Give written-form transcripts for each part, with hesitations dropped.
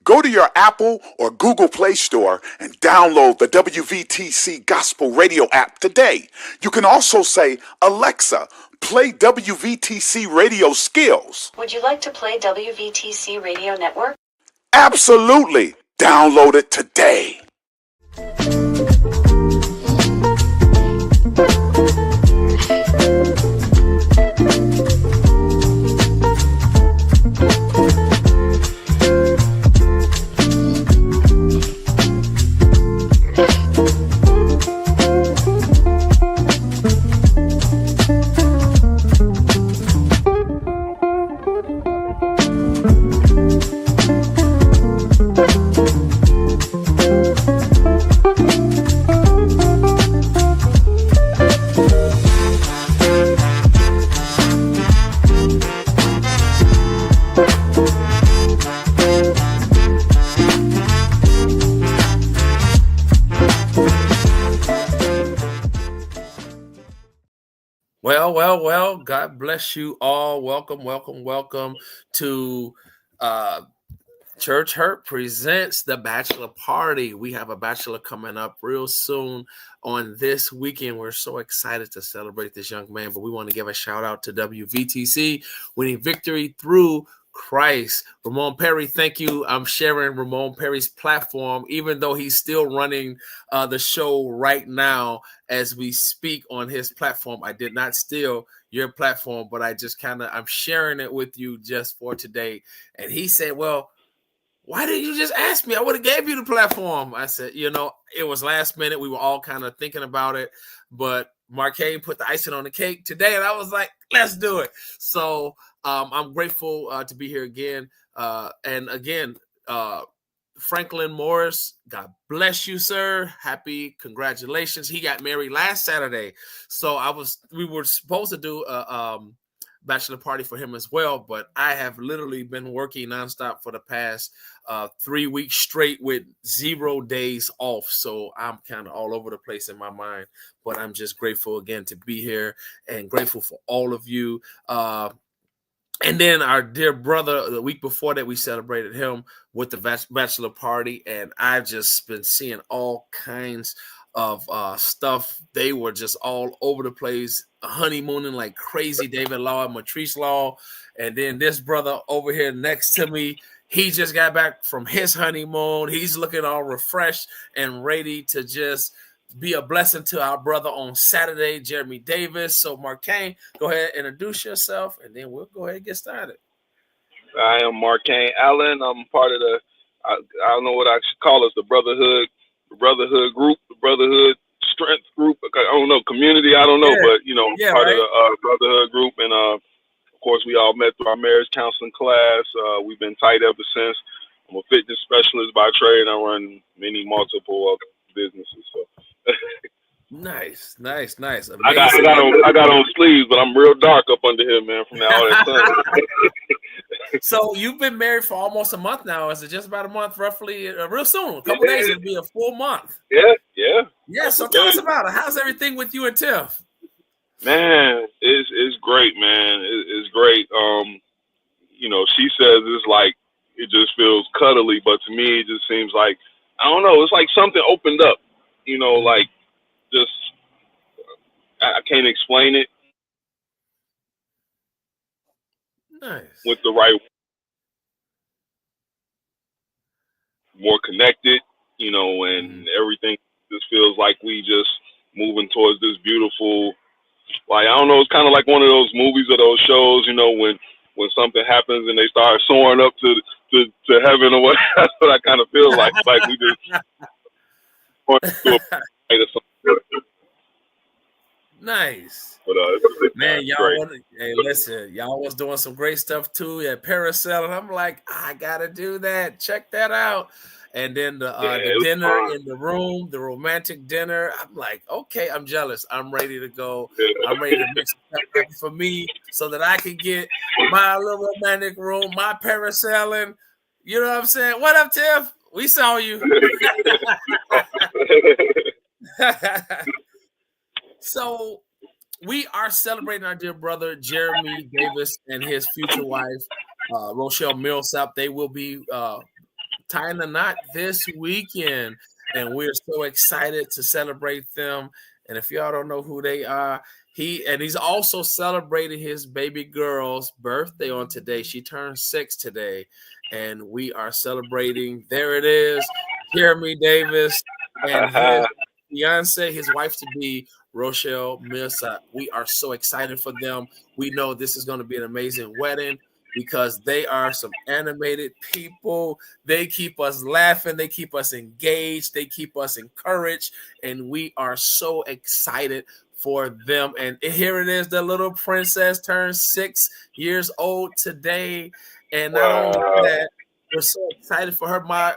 Go to your Apple or Google Play Store and download the WVTC Gospel Radio app today. You can also say, Alexa, play WVTC Radio Skills. Would you like to play WVTC Radio Network? Absolutely. Download it today. Well, God bless you all. Welcome to Church Hurt presents the Bachelor Party. We have a Bachelor coming up real soon on this weekend. We're so excited to celebrate this young man, but we want to give a shout out to WVTC, winning victory through Christ. Ramon Perry, thank you. I'm sharing Ramon Perry's platform, even though he's still running the show right now as we speak on his platform. I did not steal your platform, but I'm sharing it with you just for today. And he said, well, why didn't you just ask me? I would have gave you the platform. I said, it was last minute. We were all kind of thinking about it, but Marquez put the icing on the cake today, and I was like, let's do it. So I'm grateful to be here again. And again, Franklin Morris, God bless you, sir. Happy congratulations. He got married last Saturday. So we were supposed to do a bachelor party for him as well, but I have literally been working nonstop for the past 3 weeks straight with 0 days off. So I'm kind of all over the place in my mind, but I'm just grateful again to be here and grateful for all of you. And then our dear brother, the week before that, we celebrated him with the bachelor party, and I've just been seeing all kinds of stuff. They were just all over the place, honeymooning like crazy. David Law and Matrice Law, and then this brother over here next to me, he just got back from his honeymoon. He's looking all refreshed and ready to just be a blessing to our brother on Saturday, Jeremy Davis. So, Marquez, go ahead and introduce yourself, and then we'll go ahead and get started. I am Marquez Allen. I'm part of I don't know what I should call us, the Brotherhood group, the Brotherhood Strength group. I don't know, community, I don't know, but, part of the Brotherhood group. And, of course, we all met through our marriage counseling class. We've been tight ever since. I'm a fitness specialist by trade, and I run multiple businesses. So. Nice. Amazing. I got on sleeves, but I'm real dark up under here, man, from all that sun. So you've been married for almost a month now. Is it just about a month, roughly? Real soon, a couple days, it'll be a full month. Yeah. So tell us about it. How's everything with you and Tiff? Man, it's great, man. It's great. She says it's like it just feels cuddly, but to me, it just seems like, I don't know, it's like something opened up. Like just I can't explain it. Nice. With the right, more connected, and everything just feels like we just moving towards this beautiful, like, I don't know, it's kind of like one of those movies or those shows, when something happens and they start soaring up to heaven or what. That's what I kind of feel like. It's like we just nice. But, man, y'all was doing some great stuff too at Paracel. I'm like, I gotta do that. Check that out. And then the dinner in the room, the romantic dinner. I'm like, okay, I'm jealous. I'm ready to go. Yeah. I'm ready to mix it for me so that I can get my little romantic room, my parasailing. You know what I'm saying? What up, Tiff? We saw you. So we are celebrating our dear brother Jeremy Davis and his future wife Rochelle Millsap. They will be tying the knot this weekend, and we're so excited to celebrate them. And if y'all don't know who they are, he's also celebrating his baby girl's birthday on today. She turned 6 today, and we are celebrating. There it is, Jeremy Davis and his fiance, his wife to be, Rochelle Millsap. We are so excited for them. We know this is going to be an amazing wedding because they are some animated people. They keep us laughing. They keep us engaged. They keep us encouraged. And we are so excited for them. And here it is. The little princess turned 6 years old today. And not only that, we're so excited for her. My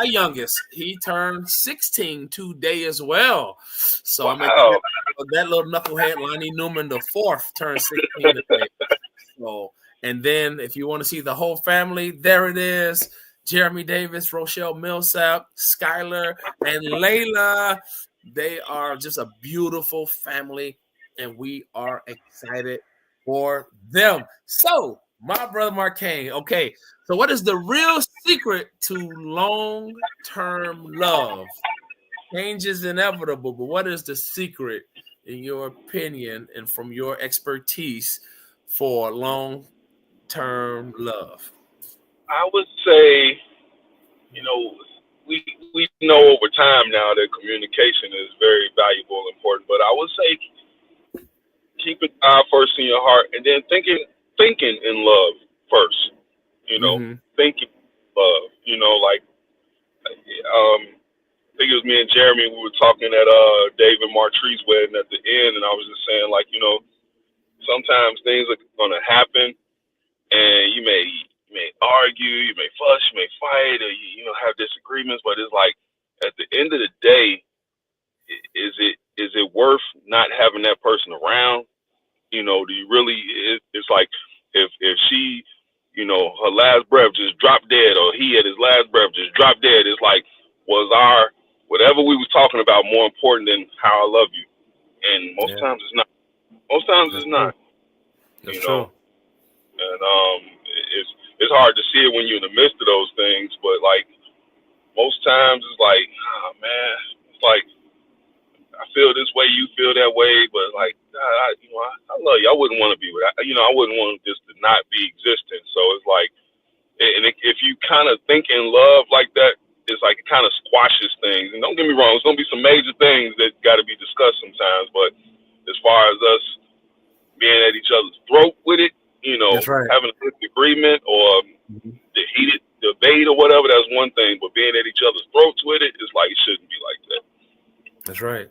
youngest, he turned 16 today as well. So I'm excited. That little knucklehead, Lonnie Newman, the fourth, turned 16 today. So, and then if you want to see the whole family, there it is. Jeremy Davis, Rochelle Millsap, Skylar, and Layla. They are just a beautiful family, and we are excited for them. So, my brother Marcane, okay, so what is the real secret to long-term love? Change is inevitable, but what is the secret, in your opinion and from your expertise, for long-term love? I would say, we know over time now that communication is very valuable and important. But I would say keep it God first in your heart, and then thinking in love first. Thinking love. I think it was me and Jeremy. We were talking at Dave and Martree's wedding at the end, and I was just saying, sometimes things are gonna happen, and you may argue, you may fuss, you may fight, or you have disagreements. But it's like at the end of the day, is it worth not having that person around? Do you really? It's like if she, her last breath just dropped dead, or he at his last breath just dropped dead. It's like, was our whatever we was talking about more important than how I love you? And most times it's not. Most times it's not. That's true. And it's hard to see it when you're in the midst of those things, but like most times it's like, oh man, it's like I feel this way, you feel that way, but like God, I love you. I wouldn't want to be with, I wouldn't want this to not be existent. So it's like, and if you kind of think in love like that, it's like it kind of squashes things. And don't get me wrong, there's gonna be some major things that got to be discussed sometimes, but as far as us being at each other's throat with it, That's right. having a disagreement or the heated debate or whatever, that's one thing. But being at each other's throats with it, it's like it shouldn't be like that. That's right.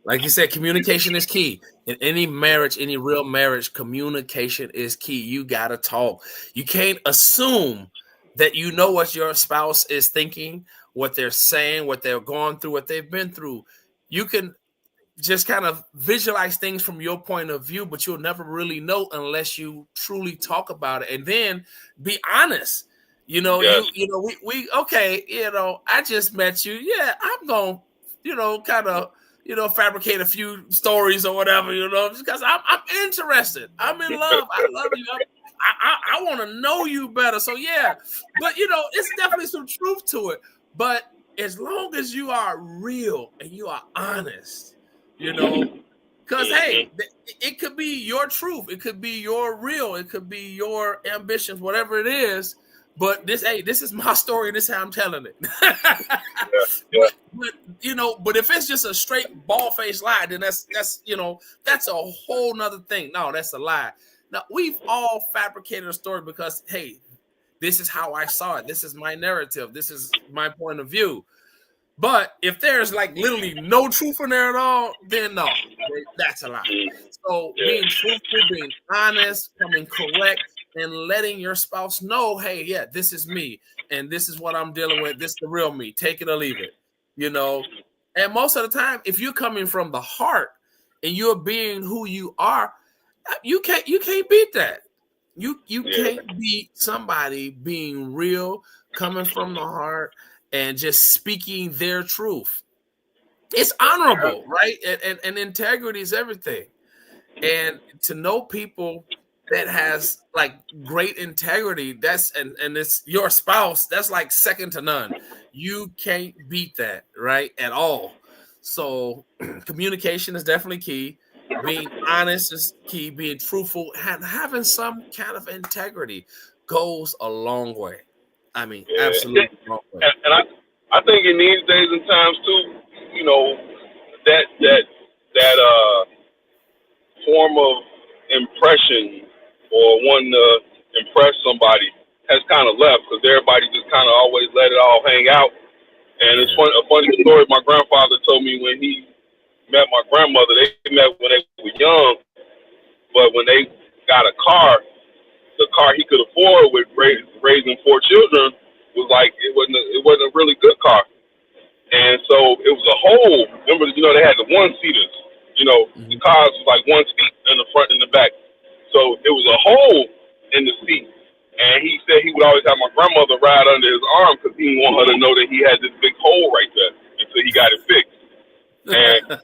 Like you said, communication is key. In any marriage, any real marriage, communication is key. You got to talk. You can't assume that you know what your spouse is thinking, what they're saying, what they're going through, what they've been through. You can just kind of visualize things from your point of view, but you'll never really know unless you truly talk about it. And then be honest. Yes. We okay, I just met you. Yeah, I'm going to, kind of, fabricate a few stories or whatever, just because I'm interested. I'm in love. I love you. I want to know you better. So yeah, but it's definitely some truth to it. But as long as you are real and you are honest, because hey, it could be your truth, it could be your real, it could be your ambitions, whatever it is. But this is my story, and this is how I'm telling it. But if it's just a straight bald-faced lie, then that's a whole nother thing. No, that's a lie. Now we've all fabricated a story because hey, this is how I saw it. This is my narrative. This is my point of view. But if there's like literally no truth in there at all, then no, that's a lie. So being truthful, being honest, coming correct, and letting your spouse know, hey, yeah, this is me, and this is what I'm dealing with. This is the real me. Take it or leave it. And most of the time, if you're coming from the heart and you're being who you are, you can't beat that. You can't beat somebody being real, coming from the heart, and just speaking their truth. It's honorable, right? And integrity is everything. And to know people that has like great integrity, and it's your spouse, that's like second to none. You can't beat that, right? At all. So communication is definitely key. Being honest is key. Being truthful and having some kind of integrity goes a long way. I mean, Yeah. absolutely long way. And I think in these days and times too, you know, that form of impression or wanting to impress somebody has kind of left because everybody just kind of always let it all hang out. And it's Yeah. a funny story my grandfather told me when he met my grandmother. They met when they were young, but when they got a car, the car he could afford with raising four children was like it wasn't a really good car. And so it was a hole. Remember, they had the one seaters. The Mhm. cars was like one seat in the front and the back. So it was a hole in the seat. And he said he would always have my grandmother ride under his arm because he didn't want her to know that he had this big hole right there until he got it fixed. And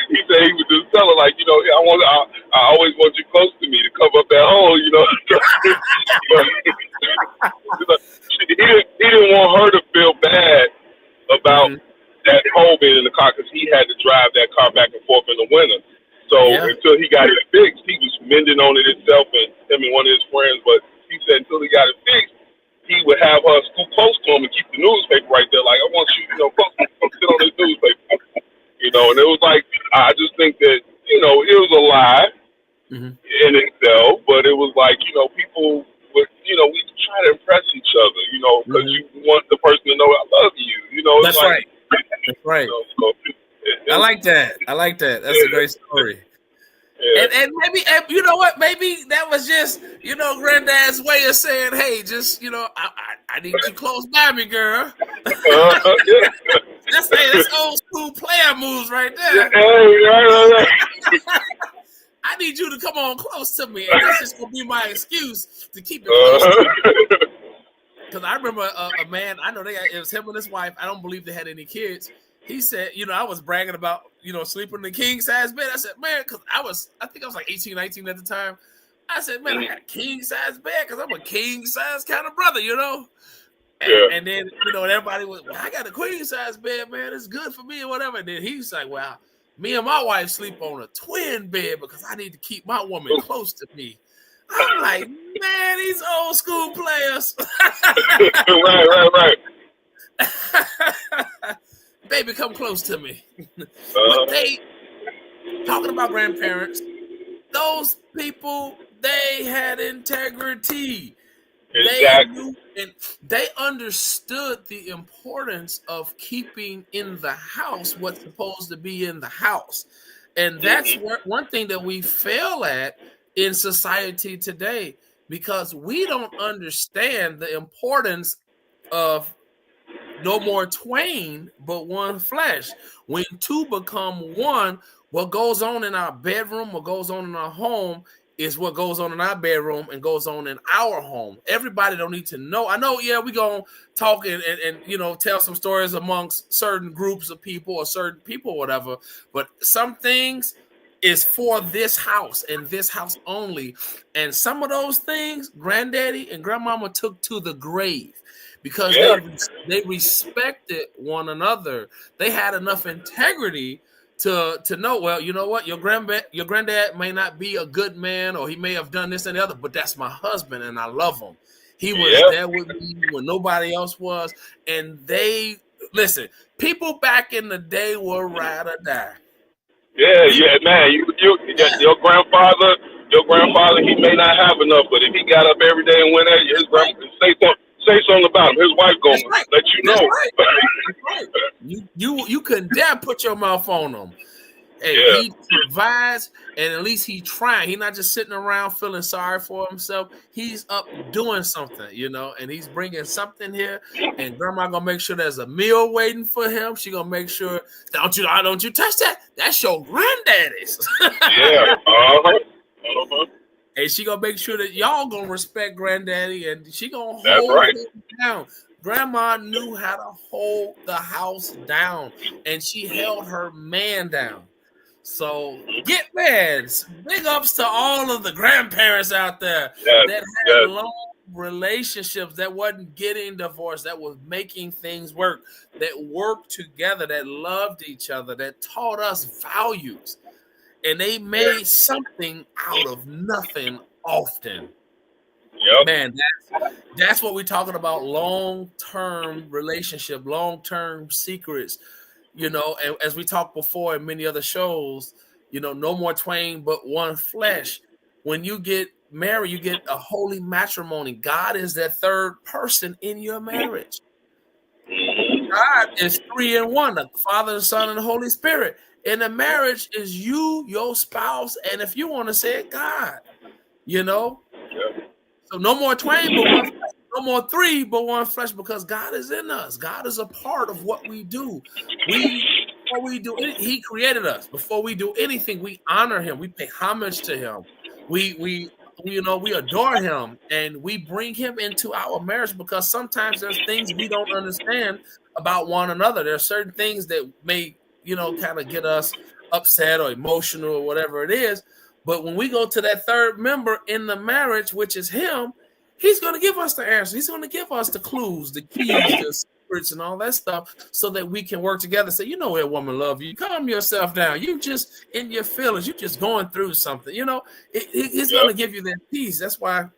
he said he would just tell her like, I always want you close to me to cover up that hole. He didn't want her to feel bad about Mhm. that hole being in the car because he had to drive that car back and forth in the winter. So Yeah. until he got it fixed, he was mending on it himself and him and one of his friends. But he said until he got it fixed, he would have her scoot close to him and keep the newspaper right there. Like, I want you, close to me, sit on this newspaper. And it was like, I just think that, it was a lie Mhm. in itself, but it was like, people would, we try to impress each other, because Mhm. you want the person to know I love you. It's That's like, right. That's right. so I it, like that. I like that. That's a yeah, great story. yeah. And maybe, and you know what? Maybe that was just, granddad's way of saying, "Hey, just, I need you close by me, girl." Yeah. That's old school player moves right Yeah, there. hey, right. I need you to come on close to me, and that's just gonna be my excuse to keep it close to me. Uh, Because I remember a man, I know it was him and his wife. I don't believe they had any kids. He said, I was bragging about, sleeping in the king size bed. I said, man, because I think I was like 18, 19 at the time. I said, man, I got a king size bed because I'm a king size kind of brother. yeah. And then, and everybody was, well, I got a queen size bed, man. It's good for me or whatever. And then he's like, well, me and my wife sleep on a twin bed because I need to keep my woman close to me. I'm like, man, these old school players. Right. Baby, come close to me. But Uh, they talking about grandparents, those people, they had integrity. They exactly. knew and they understood the importance of keeping in the house what's supposed to be in the house. And that's Hmm. one thing that we fail at in society today because we don't understand the importance of no more twain, but one flesh. When two become one, what goes on in our bedroom, what goes on in our home is what goes on in our bedroom and goes on in our home. Everybody don't need to know. I know, yeah, we gonna talk and tell some stories amongst certain groups of people or certain people, whatever. But some things is for this house and this house only. And some of those things, granddaddy and grandmama took to the grave because Yeah. they respected one another. They had enough integrity to know, well, you know what, your granddad may not be a good man or he may have done this and the other, but that's my husband and I love him. He was Yeah. there with me when nobody else was. And they listen, people back in the day were ride or die. Yeah, man. Your grandfather, he may not have enough, but if he got up every day and went at you, That's his right. grandma say something about him. His wife That's gonna right. let you That's know. right. That's right. You couldn't dare put your mouth on him. Hey, Yeah. he provides, and at least he trying. He's not just sitting around feeling sorry for himself. He's up doing something, and he's bringing something here. And grandma gonna make sure there's a meal waiting for him. She gonna make sure don't you touch that. That's your granddaddy's. Yeah. Uh-huh. And she gonna make sure that y'all gonna respect granddaddy, and she gonna That's hold right. him down. Grandma knew how to hold the house down, and she held her man down. So get meds. Big ups to all of the grandparents out there Yes, that had yes. long relationships, that wasn't getting divorced, that was making things work, that worked together, that loved each other, that taught us values. And they made something out of nothing often. Yep. Man, that's what we're talking about, long-term relationship, long-term secrets. And as we talked before in many other shows, no more twain but one flesh. When you get married, you get a holy matrimony. God is that third person in your marriage. God is 3 in 1, the Father, the Son, and the Holy Spirit. And the marriage is you, your spouse, and if you want to say it, God. So no more twain but one flesh. No more 3 but one flesh, because God is in us. God is a part of what we do. Before we do it, He created us. Before we do anything, we honor Him. We pay homage to Him. We adore Him, and we bring Him into our marriage, because sometimes there's things we don't understand about one another. There are certain things that may kind of get us upset or emotional or whatever it is. But when we go to that third member in the marriage, which is Him, He's going to give us the answers. He's going to give us the clues, the keys, the secrets, and all that stuff, so that we can work together. Say, a woman love you. Calm yourself down. You just in your feelings. You just going through something. He's going to give you that peace. That's why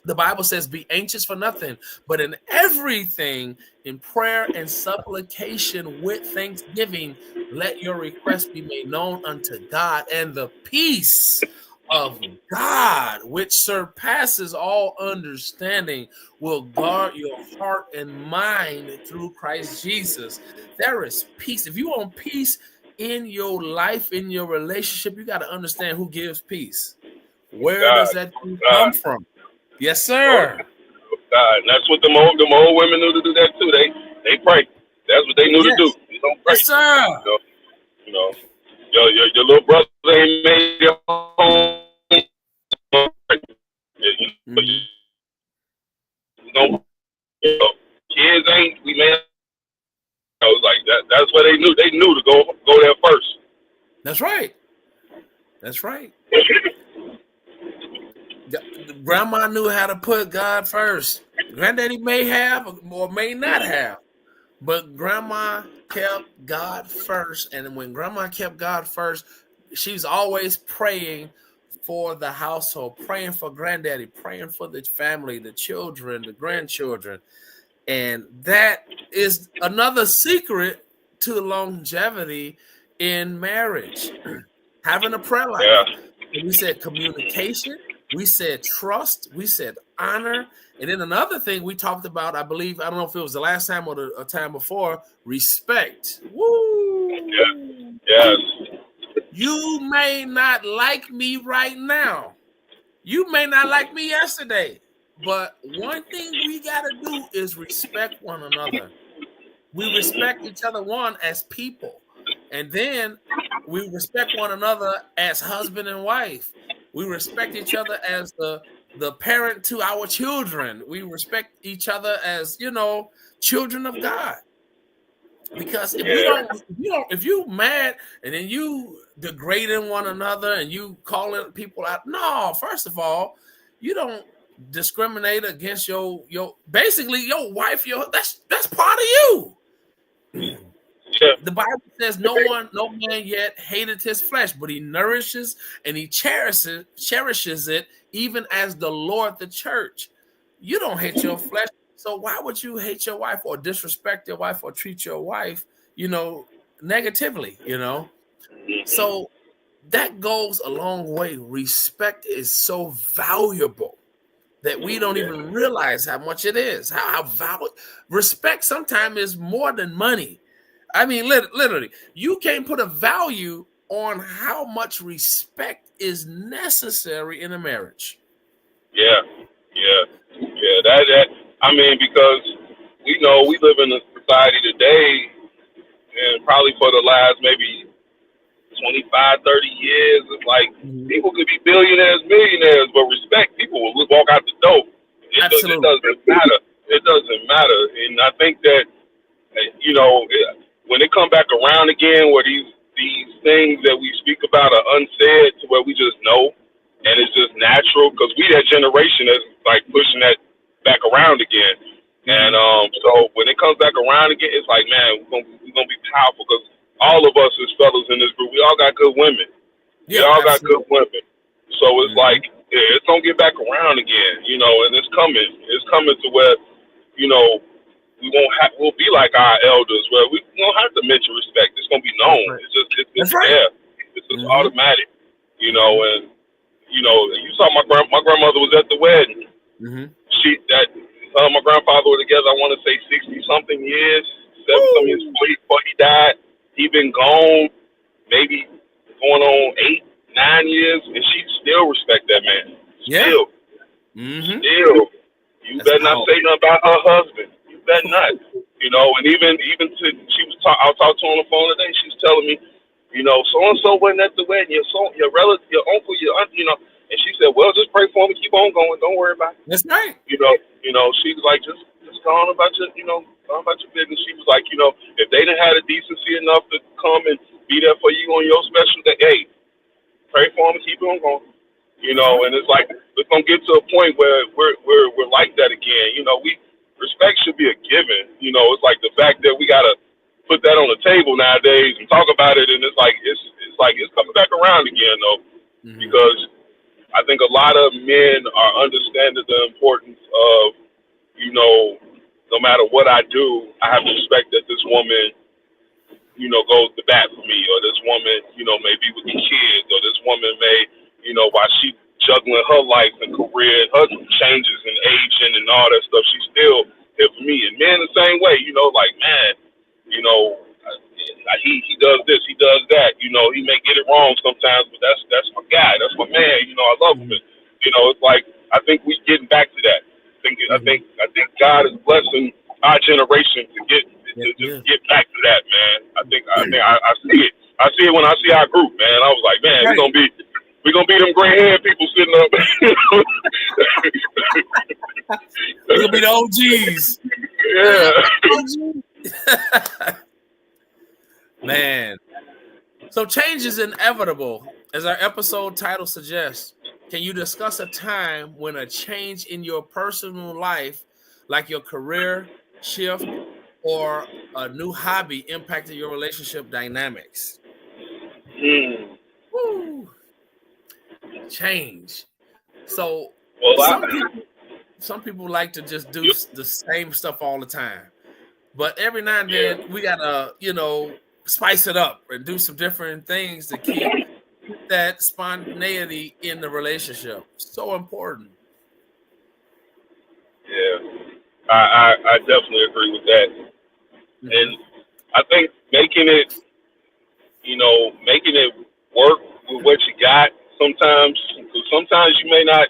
the Bible says, be anxious for nothing, but in everything, in prayer and supplication with thanksgiving, let your requests be made known unto God, and the peace of God, which surpasses all understanding, will guard your heart and mind through Christ Jesus. There is peace. If you want peace in your life, in your relationship, you got to understand who gives peace. Where does that peace come from? Yes, sir. God, and that's what them old women knew to do that too. They pray. That's what they knew to do. You don't pray. Yes, sir. Your little brother ain't made your home. Kids ain't. We made. I was like that. That's what they knew. They knew to go there first. That's right. That's right. Grandma knew how to put God first. Granddaddy may have or may not have, but grandma kept God first. And when grandma kept God first, she was always praying for the household, praying for granddaddy, praying for the family, the children, the grandchildren. And that is another secret to longevity in marriage. Having a prayer life. Yeah. We said communication, we said trust, we said honor. And then another thing we talked about, I believe, I don't know if it was the last time or the time before, respect. Woo! Yeah. Yes. You may not like me right now. You may not like me yesterday. But one thing we got to do is respect one another. We respect each other, one, as people. And then we respect one another as husband and wife. We respect each other as the parent to our children. We respect each other as, children of God. Because if you mad and then you degrading one another and you calling people out, no, first of all, you don't discriminate against your basically your wife. That's part of you. The Bible says no man yet hated his flesh, but he nourishes and he cherishes it, even as the Lord the church. You don't hate your flesh, so why would you hate your wife or disrespect your wife or treat your wife, negatively? So that goes a long way. Respect is so valuable that we don't even realize how much it is. How valuable respect sometimes is more than money. I mean, literally, you can't put a value on how much respect is necessary in a marriage. Yeah. That. I mean, because we know we live in a society today, and probably for the last maybe 25, 30 years, it's like people could be billionaires, millionaires, but respect, people will walk out the door. It doesn't matter. It doesn't matter. And I think that, when they come back around again, where these things that we speak about are unsaid to where we just know, and it's just natural because we that generation that's like pushing that back around again. And so when it comes back around again, it's like, man, we're gonna be powerful because all of us as fellas in this group, we all got good women. Yeah, we all got absolutely. good women. So it's like, yeah, it's gonna get back around again, you know, and it's coming. It's coming to where, you know, we'll be like our elders, where we won't have to mention respect. It's gonna be known. That's right. It's That's right. there. It's just automatic, you know. And you know, you saw my grandmother was at the wedding. Her and my grandfather were together. I want to say 60-something years, 70-some years before he died. He been gone maybe going on 8, 9 years, and she still respect that man. Still. Still. You better not say nothing about her husband. You better not. You know, and even to I was talking to her on the phone today. She was telling me, you know, so and so wasn't at the wedding. Your relative, your uncle, your aunt, you know. And she said, well, just pray for him and keep on going. Don't worry about it. That's right. You know, she was like, just go on about your, you know, go on about your business. She was like, you know, if they didn't have the decency enough to come and be there for you on your special day, hey, pray for him and keep on going. You know, and it's like it's gonna get to a point where we're like that again. You know, respect should be a given. You know, it's like the fact that we gotta put that on the table nowadays and talk about it, and it's coming back around again though, because I think a lot of men are understanding the importance of, you know, no matter what I do, I have to respect that this woman, you know, goes to bat for me, or this woman, you know, may be with the kids, or this woman may, you know, while she juggling her life and career and her changes and aging and all that stuff, she's still here for me. And men the same way, you know, like, man, you know, he does this, he does that, you know, he may get it wrong sometimes, but that's my guy, that's my man, you know, I love him. And, you know, it's like I think we getting back to that. I think God is blessing our generation to just get back to that, man. I see it. I see it when I see our group, man. I was like, man, we're gonna be them gray haired people sitting up. We're gonna be the OGs. Yeah. Man. So change is inevitable, as our episode title suggests. Can you discuss a time when a change in your personal life, like your career shift or a new hobby, impacted your relationship dynamics? Woo. Change. So some people like to just do the same stuff all the time, but every now and then we gotta, you know, spice it up and do some different things to keep that spontaneity in the relationship. So important. Yeah, I definitely agree with that. And I think making it work with what you got sometimes, because sometimes you may not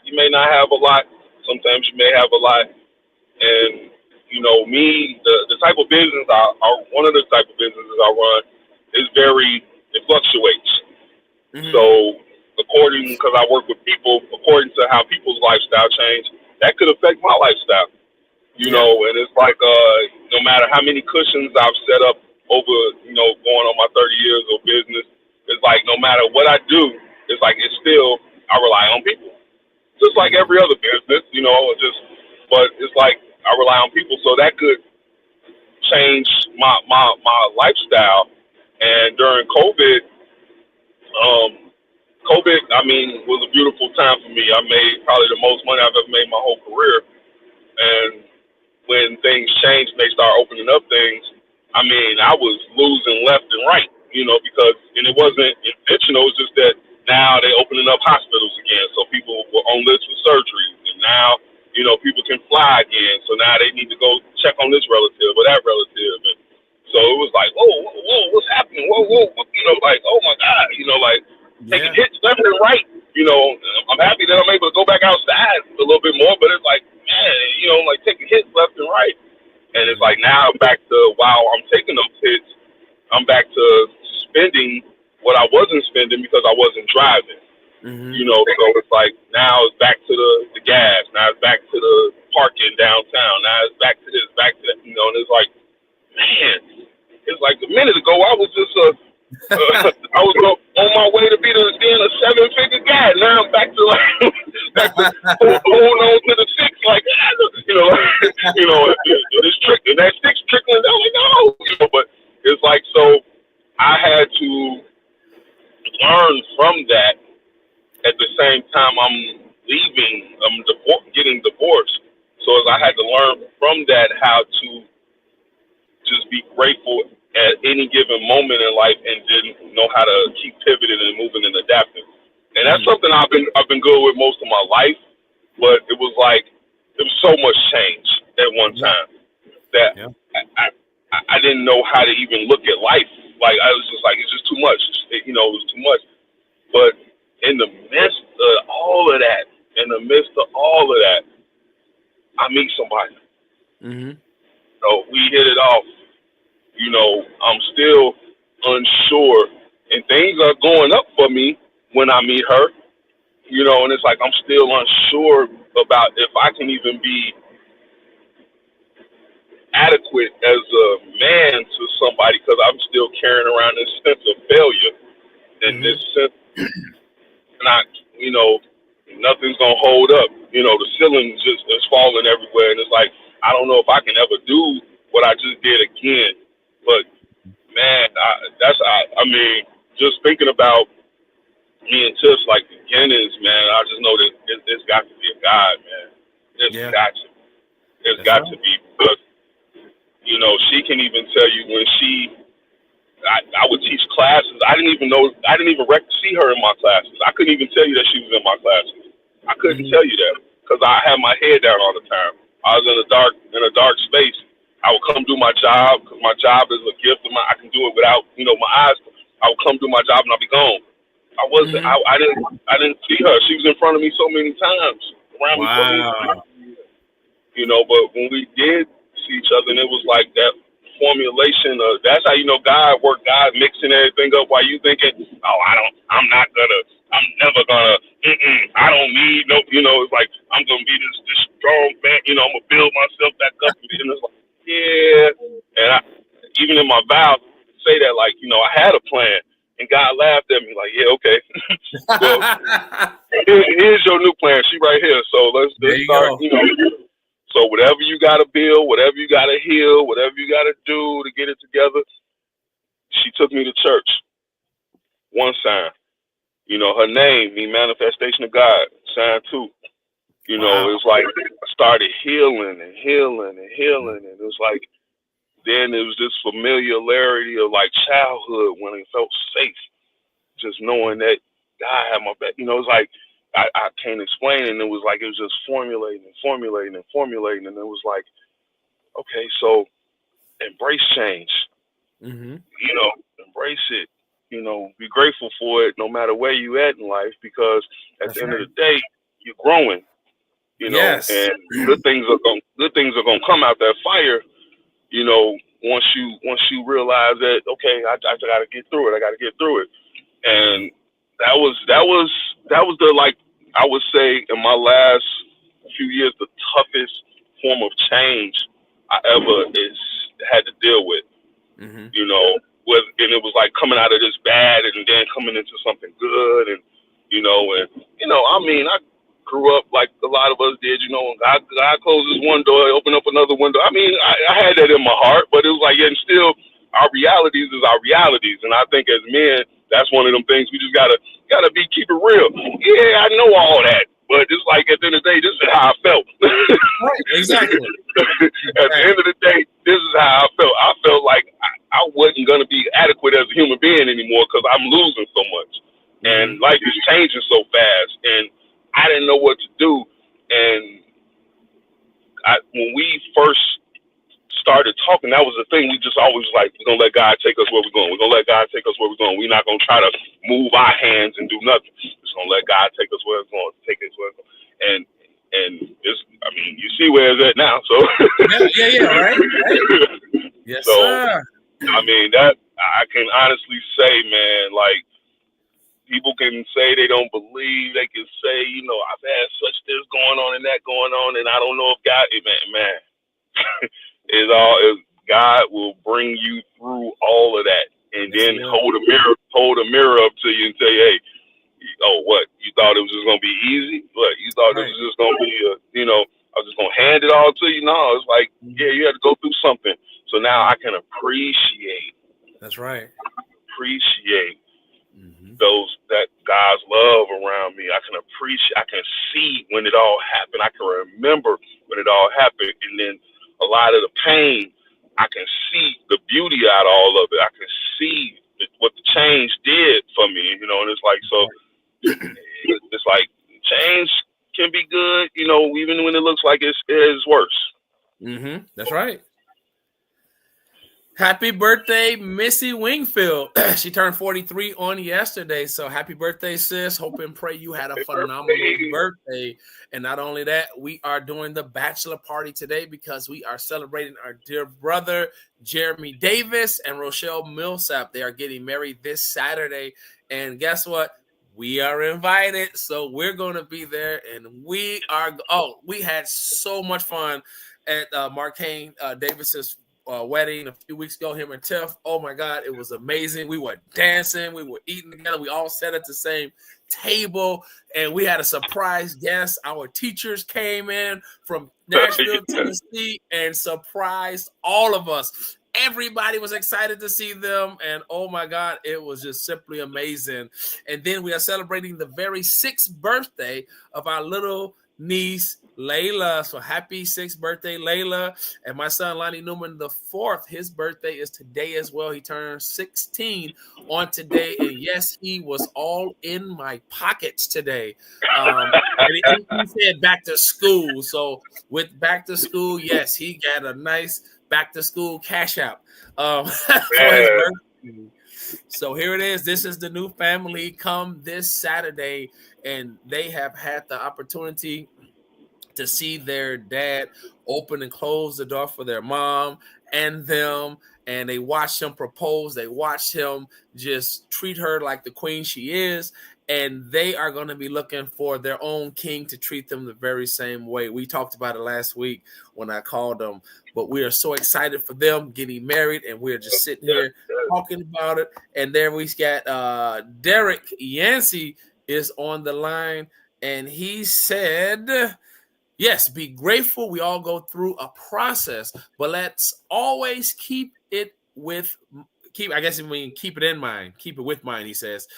have a lot, sometimes you may have a lot. And you know, me, the type of business one of the type of businesses I run is it fluctuates. So because I work with people, according to how people's lifestyle change, that could affect my lifestyle. You know, and it's like no matter how many cushions I've set up over, you know, going on my 30 years of business, it's like no matter what I do, it's like I rely on people. Just like every other business, you know, but it's like I rely on people, so that could change my lifestyle. And during COVID, I mean, was a beautiful time for me. I made probably the most money I've ever made in my whole career. And when things changed and they started opening up things, I mean, I was losing left and right, you know, and it wasn't intentional. It's just that now they're opening up hospitals again. So people were on lists for surgeries. And now, you know, people can fly again. So now they need to go check on this relative or that relative. And so it was like, whoa, what's happening? Whoa, you know, like, oh my God, you know, like taking hits left and right. You know, I'm happy that I'm able to go back outside a little bit more, but it's like, man, you know, like taking hits left and right. And it's like now I'm back to, while I'm taking those hits, I'm back to spending what I wasn't spending because I wasn't driving. You know, so it's like now it's back to the gas. Now it's back to the parking downtown. Now it's back to this, back to that. You know, and it's like, man, it's like a minute ago I was just I was on my way to be being a 7-figure guy. Now I'm back to holding on to the six, like this trick and that six trickling down. Like no, but it's like so. I had to learn from that. At the same time, I'm leaving. I'm getting divorced. So as I had to learn from that how to just be grateful at any given moment in life, and didn't know how to keep pivoting and moving and adapting. And that's something I've been good with most of my life. But it was like there was so much change at one time that I didn't know how to even look at life. Like I was just like, it's just too much. It was too much. But in the midst of all of that, I meet somebody. So we hit it off. I'm still unsure, and things are going up for me when I meet her. And it's like I'm still unsure about if I can even be adequate as a man to somebody, because I'm still carrying around this sense of failure and this sense not, nothing's gonna hold up. The ceiling just is falling everywhere, and it's like I don't know if I can ever do what I just did again. But man, I mean, just thinking about me and Tiff's like beginnings, man. I just know that it's got to be a God, man. It's got to be, because she can even tell you when I would teach classes. I didn't even see her in my classes. I couldn't even tell you that she was in my classes. I couldn't tell you that because I had my head down all the time. I was in a dark space. I would come do my job because my job is a gift of mine. I can do it without, my eyes. I would come do my job and I'd be gone. I wasn't. I didn't see her. She was in front of me so many times, around me so many times. But when we did see each other, and it was like that formulation of, that's how God worked. God mixing everything up while you thinking, I'm never gonna, I don't need no, it's like I'm gonna be this strong man, I'm gonna build myself back up, and it's like, and even in my vows say that, like, I had a plan, and God laughed at me like, yeah, okay, well, here's your new plan. She right here, so let's start, So whatever you got to build, whatever you got to heal, whatever you got to do to get it together, she took me to church. One sign. Her name, the manifestation of God, sign 2. It was like I started healing, and it was like then it was this familiarity of like childhood when it felt safe, just knowing that God had my back. It was like I can't explain it, and it was like it was just formulating, and it was like, okay, so embrace change. Embrace it. Be grateful for it, no matter where you at in life, because at the end of the day, you're growing. And good things are gonna come out that fire. Once you realize that, okay, I got to get through it. And that was the, like, I would say in my last few years, the toughest form of change I ever had to deal with. And it was like coming out of this bad and then coming into something good, and I mean, I grew up like a lot of us did. God closes one door, open up another window. I mean, I had that in my heart, but it was like, and still, our realities is our realities, and I think as men, that's one of them things we just gotta keep it real. Yeah, I know all that, but it's like at the end of the day, this is how I felt. Right, exactly. At the end of the day, this is how I felt. I felt like I wasn't gonna be adequate as a human being anymore because I'm losing so much, and life is changing so fast, and I didn't know what to do. And when we first started talking, that was the thing. We just always like, we're gonna let God take us where we're going. We're gonna let God take us where we're going. We're not gonna try to move our hands and do nothing. We're just gonna let God take us where it's going. Take us where it's going. And it's, I mean, you see where it's at now. So right. Yes, so, sir. I mean, that I can honestly say, man, like, people can say they don't believe. They can say, I've had such this going on and that going on, and I don't know if God, man. God will bring you through all of that, and then hold a mirror up to you and tell you, hey, oh, what? You thought it was just gonna be easy? What? You thought it Right. was just gonna be, I was just gonna hand it all to you? No, it's like, yeah, you had to go through something. So now I can appreciate That's right. those that God's love around me. I can see when it all happened. I can remember when it all happened, and then a lot of the pain, I can see the beauty out of all of it. I can see what the change did for me, and it's like, so it's like change can be good, even when it looks like it is worse. That's right. Happy birthday, Missy Wingfield. She turned 43 on yesterday. So happy birthday, sis. Hope and pray you had a phenomenal birthday. And not only that, we are doing the bachelor party today because we are celebrating our dear brother, Jeremy Davis and Rochelle Millsap. They are getting married this Saturday. And guess what? We are invited. So we're going to be there. And we had so much fun at Marcane Davis's wedding a few weeks ago, him and Tiff. Oh my God, it was amazing. We were dancing, we were eating together, we all sat at the same table, and we had a surprise guest. Our teachers came in from Nashville, Tennessee, and surprised all of us. Everybody was excited to see them, and oh my God, it was just simply amazing. And then we are celebrating the very 6th birthday of our little niece Layla. So happy 6th birthday, Layla. And my son Lonnie Newman the 4th, his birthday is today as well. He turned 16 on today, and yes, he was all in my pockets today. And he said back to school. So with back to school, yes, he got a nice back to school cash out for his birthday. So here it is. This is the new family come this Saturday, and they have had the opportunity to see their dad open and close the door for their mom and them, and they watched him propose. They watched him just treat her like the queen she is, and they are going to be looking for their own king to treat them the very same way. We talked about it last week when I called them, but we are so excited for them getting married, and we're just sitting here talking about it. And there we got Derek Yancey is on the line, and he said, yes, be grateful. We all go through a process, but let's always keep it with keep it in mind. Keep it with mind, he says.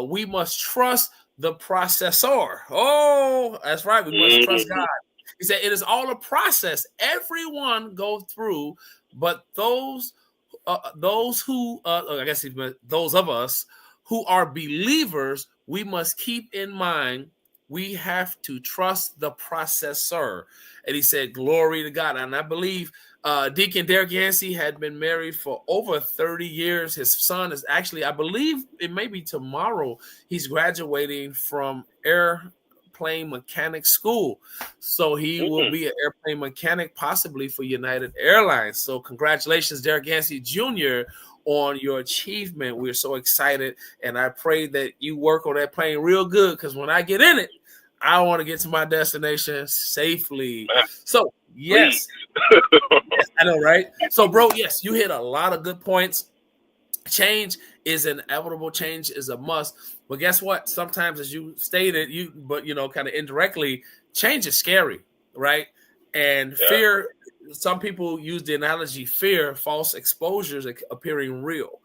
We must trust the processor. Oh, that's right. We must trust God. He said it is all a process. Everyone goes through, but those who those of us who are believers, we must keep in mind we have to trust the processor. And he said, glory to God. And I believe Deacon Derek Yancey had been married for over 30 years. His son is actually, I believe it may be tomorrow, he's graduating from airplane mechanic school. So he will be an airplane mechanic possibly for United Airlines. So congratulations, Derek Yancey Jr., on your achievement. We're so excited, and I pray that you work on that plane real good, because when I get in it, I want to get to my destination safely. So, yes. Yes, I know, right? So, bro, yes, you hit a lot of good points. Change is inevitable. Change is a must. But guess what? Sometimes, as you stated, kind of indirectly, change is scary, right? And fear, some people use the analogy fear, false exposures appearing real.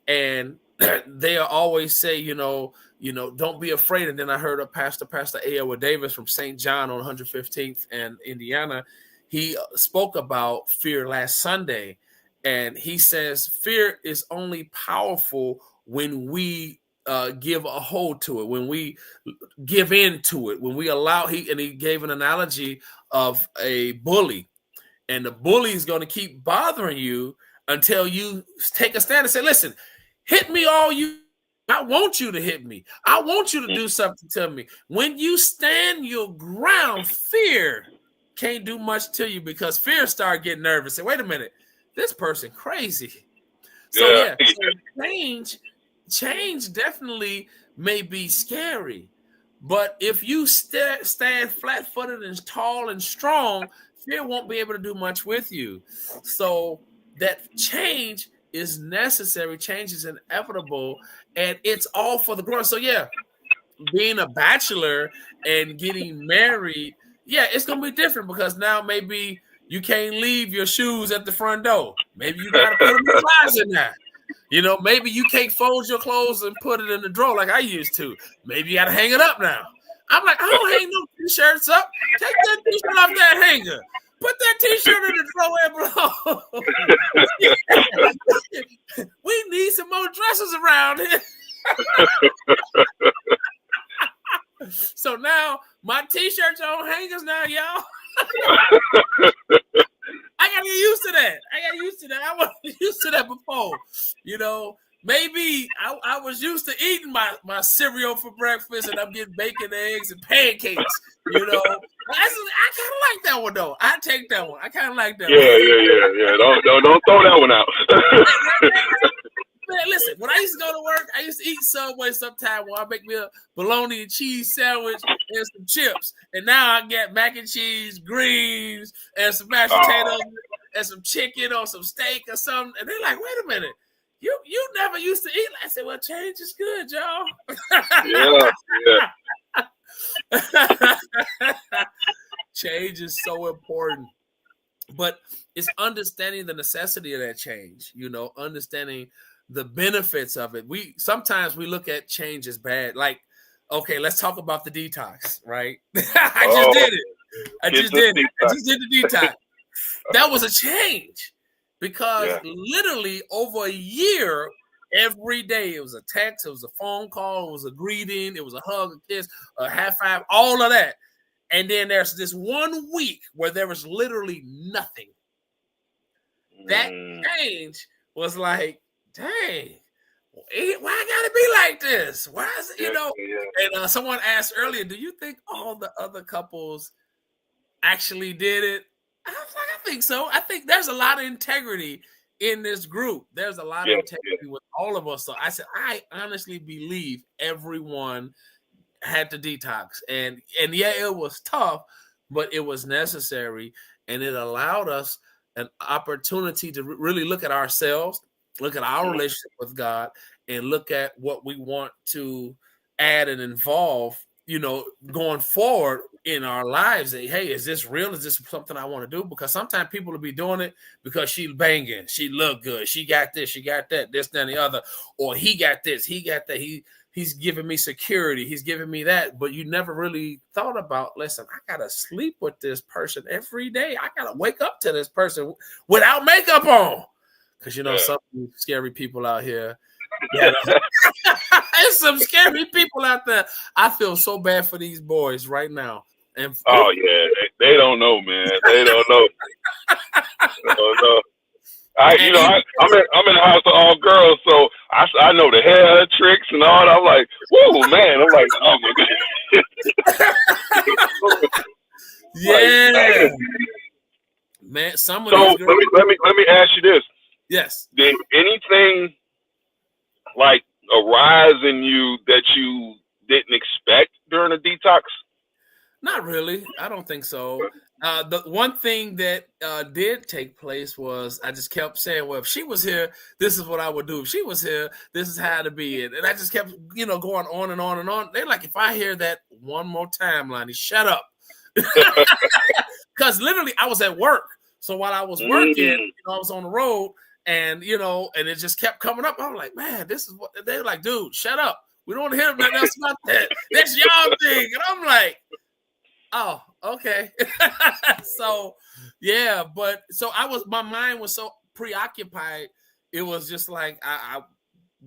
And they always say, don't be afraid. And then I heard of Pastor A.L. Davis from St. John on 115th and Indiana. He spoke about fear last Sunday. And he says fear is only powerful when we give a hold to it, when we give in to it, when we allow, he gave an analogy of a bully. And the bully is going to keep bothering you until you take a stand and say, listen, hit me all you. I want you to hit me. I want you to do something to me. When you stand your ground, fear can't do much to you, because fear start getting nervous. Say, wait a minute, this person crazy. So change definitely may be scary. But if you stand flat-footed and tall and strong, fear won't be able to do much with you. So that change is necessary. Change is inevitable, and it's all for the glory. So yeah, being a bachelor and getting married, yeah, it's gonna be different because now maybe you can't leave your shoes at the front door. Maybe you gotta put them in the closet now. You know, maybe you can't fold your clothes and put it in the drawer like I used to. Maybe you gotta hang it up now. I'm like, I don't hang no t-shirts up. Take that t-shirt off that hanger. Put that t-shirt in the drawer and below. We need some more dresses around here. So now my t-shirts are on hangers now, y'all. I gotta get used to that. I wasn't used to that before. You know, maybe I was used to eating my cereal for breakfast, and I'm getting bacon, eggs, and pancakes. You know, I kind of like that one though. I take that one. I kind of like that one. Yeah. Don't throw that one out. Man, listen, when I used to go to work, I used to eat Subway sometime while I make me a bologna and cheese sandwich and some chips. And now I get mac and cheese, greens, and some mashed potatoes and some chicken or some steak or something. And they're like, wait a minute, you never used to eat. I said, well, change is good, y'all. Yeah. Change is so important. But it's understanding the necessity of that change, you know, understanding the benefits of it. Sometimes we look at change as bad. Like, okay, let's talk about the detox, right? I just did it. I just did the detox. That was a change because literally over a year, every day it was a text, it was a phone call, it was a greeting, it was a hug, a kiss, a high five, all of that. And then there's this 1 week where there was literally nothing. That change was like, dang, why I gotta be like this? Why is it, you know? And someone asked earlier, do you think all the other couples actually did it? I was like, I think so. I think there's a lot of integrity in this group. There's a lot of integrity with all of us. So I said, I honestly believe everyone had to detox. And yeah, it was tough, but it was necessary. And it allowed us an opportunity to really look at ourselves, look at our relationship with God, and look at what we want to add and involve, you know, going forward in our lives. Hey, is this real? Is this something I want to do? Because sometimes people will be doing it because she banging, she look good, she got this, she got that, this, that, and the other, or he got this, he got that, he's giving me security, he's giving me that, but you never really thought about, listen, I gotta sleep with this person every day. I gotta wake up to this person without makeup on. Because, you know, some scary people out here. Yeah, there's some scary people out there. I feel so bad for these boys right now. And they don't know, man. They don't know. They don't know. I'm in the house of all girls, so I know the hair tricks and all that. I'm like, whoa, man. I'm like, oh my god. Yeah, like, man. Some of so these girls... let me ask you this. Yes. Did anything like arise in you that you didn't expect during the detox? Not really. I don't think so. The one thing that did take place was I just kept saying, well, if she was here, this is what I would do. If she was here, this is how to be it. And I just kept, you know, going on and on and on. They're like, if I hear that one more time, Lonnie, shut up. Because literally I was at work. So while I was working, you know, I was on the road. And, you know, and it just kept coming up. I'm like, man, this is what they're like, dude, shut up. We don't want to hear nothing else about that. That's y'all thing. And I'm like, oh, okay. So, yeah, but so my mind was so preoccupied. It was just like, I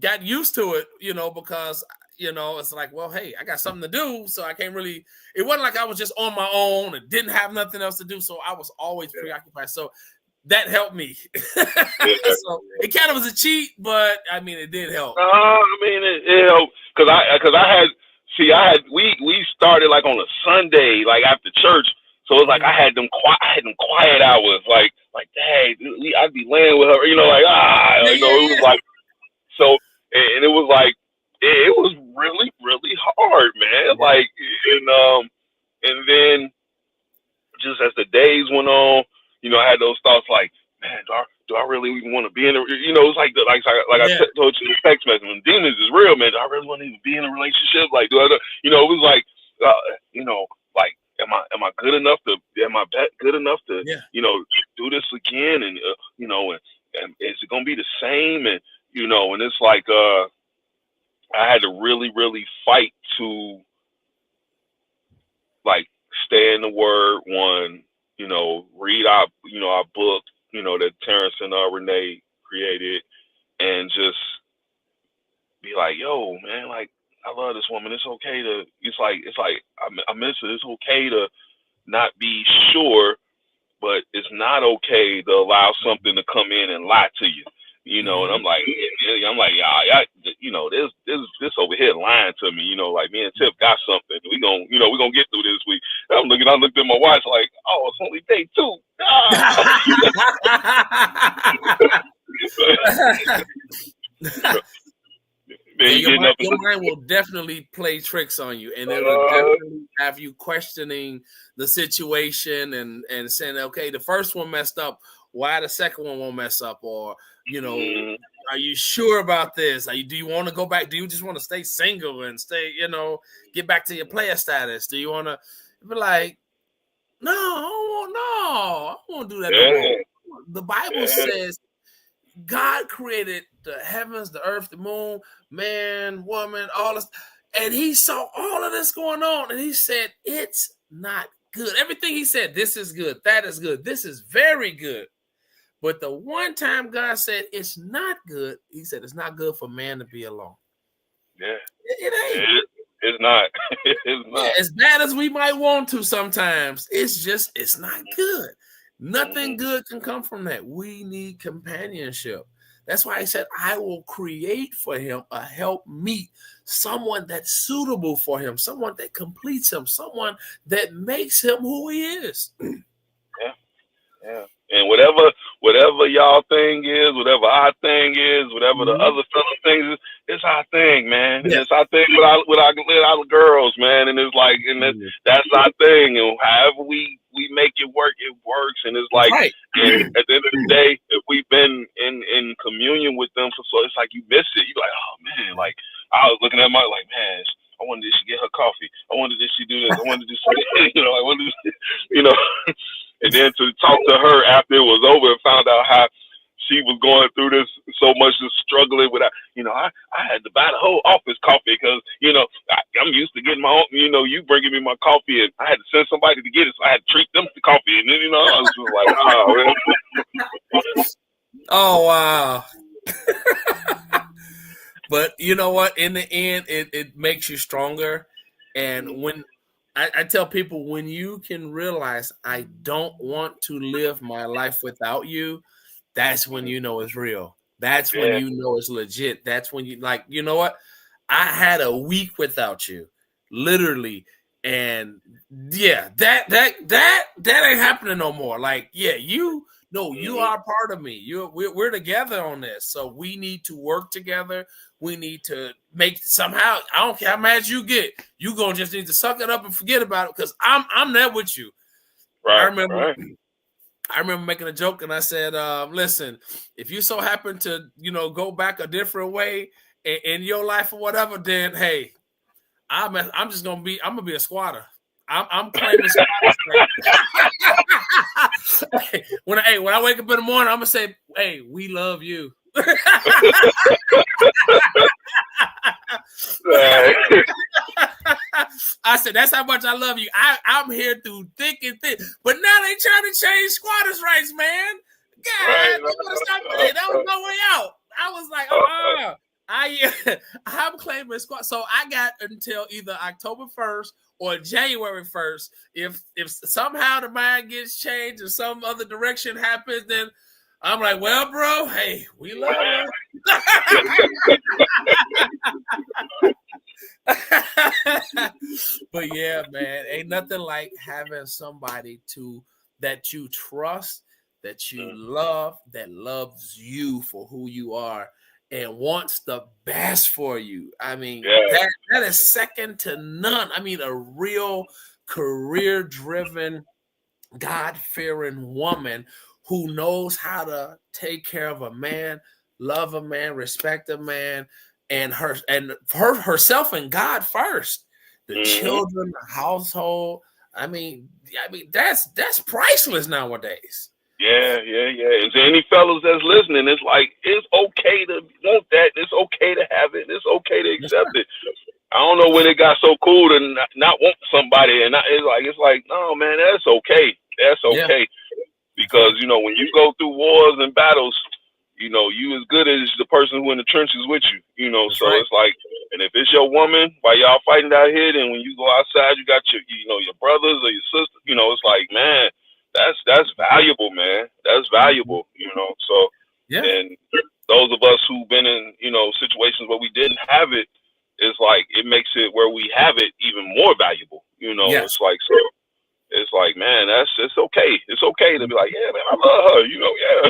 got used to it, you know, because, you know, it's like, well, hey, I got something to do. So I can't really, it wasn't like I was just on my own and didn't have nothing else to do. So I was always preoccupied. So that helped me. So it kind of was a cheat, but I mean, it did help. I mean, it helped we started like on a Sunday, like after church. So it was like I had them quiet hours, like hey, I'd be laying with her, you know, like you know, it was like so, and it was like it was really, really hard, man. Like and then just as the days went on, you know, I had those thoughts like, man, do I really even want to be in a, it's like I told you in the text message, when demons is real, man. Do I really want to even be in a relationship? Like, it was like, like, am I good enough to, good enough to, do this again? And, and is it going to be the same? And, and it's like, I had to really, really fight to, like, stay in the word, one, read our book, that Terrence and Renee created, and just be like, yo, man, like, I love this woman. It's okay to, it's like I miss it. It's okay to not be sure, but it's not okay to allow something to come in and lie to you. And I'm like, yeah, this over here lying to me. Like, me and Tip got something. We gonna get through this week. I looked at my watch like, oh, it's only day 2. Your mind will definitely play tricks on you, and it will definitely have you questioning the situation and saying, okay, the first one messed up, why the second one won't mess up? Or, are you sure about this? Do you want to go back? Do you just want to stay single and stay, get back to your player status? Do you want to be like, no, I won't do that no more. The Bible says God created the heavens, the earth, the moon, man, woman, all this. And he saw all of this going on. And he said, it's not good. Everything he said, this is good. That is good. This is very good. But the one time God said it's not good, he said it's not good for man to be alone. Yeah. It ain't. It's not. It's not. Yeah, as bad as we might want to sometimes, it's not good. Nothing good can come from that. We need companionship. That's why he said, I will create for him a helpmeet, someone that's suitable for him, someone that completes him, someone that makes him who he is. Yeah. And whatever y'all thing is, whatever our thing is, whatever the other fella thing is, it's our thing, man. And it's our thing with our girls, man. And it's like, and that's our thing. And however we make it work, it works. And it's like, and at the end of the day, if we've been in communion with them for so, it's like you miss it. You're like, oh man, like I was looking at my, like, man, I wondered if she get her coffee. I wondered if she do this. I wondered if she, I wondered, And then to talk to her after it was over and found out how she was going through this so much, just struggling with, I had to buy the whole office coffee because, I'm used to getting my own, you bringing me my coffee, and I had to send somebody to get it, so I had to treat them to coffee. And then, I was just like, wow. Man. Oh, wow. But you know what? In the end, it makes you stronger. And when I tell people, when you can realize I don't want to live my life without you, that's when you know it's real. That's when you know it's legit. That's when you like, you know what? I had a week without you, literally. And yeah, that ain't happening no more. Like, yeah, you are part of me. We're together on this. So we need to work together. We need to make somehow. I don't care how mad you get. You gonna just need to suck it up and forget about it because I'm there with you. Right. I remember making a joke and I said, "Listen, if you so happen to go back a different way in your life or whatever, then hey, I'm gonna be a squatter. I'm claiming squatters. When I wake up in the morning, I'm gonna say, hey, we love you." I said, that's how much I love you. I'm here through thick and thin. But now they trying to change squatters' rights, man. God, they want to stop it. That was no way out. I was like, I'm claiming squat. So I got until either October 1st or January 1st. If somehow the mind gets changed or some other direction happens, then I'm like, well, bro, hey, we love you. But yeah, man, ain't nothing like having somebody that you trust, that you love, that loves you for who you are and wants the best for you. I mean, that is second to none. I mean, a real career-driven, God-fearing woman who knows how to take care of a man, love a man, respect a man, and herself and God first. The children, the household. I mean, that's priceless nowadays. Yeah. Is there any fellas that's listening? It's like, it's okay to want that. It's okay to have it. It's okay to accept it. I don't know when it got so cool to not want somebody, and it's like, no, man, that's okay. That's okay. Because, when you go through wars and battles, you as good as the person who in the trenches with you, That's so right. it's like, and if it's your woman while y'all fighting out here, then when you go outside, you got your brothers or your sister, it's like, man, that's valuable, man. That's valuable, so, Yeah. and those of us who've been in, situations where we didn't have it, it's like, it makes it where we have it even more valuable, Yes. it's like, so. It's like, man, it's okay. It's okay to be like, yeah, man, I love her. Yeah.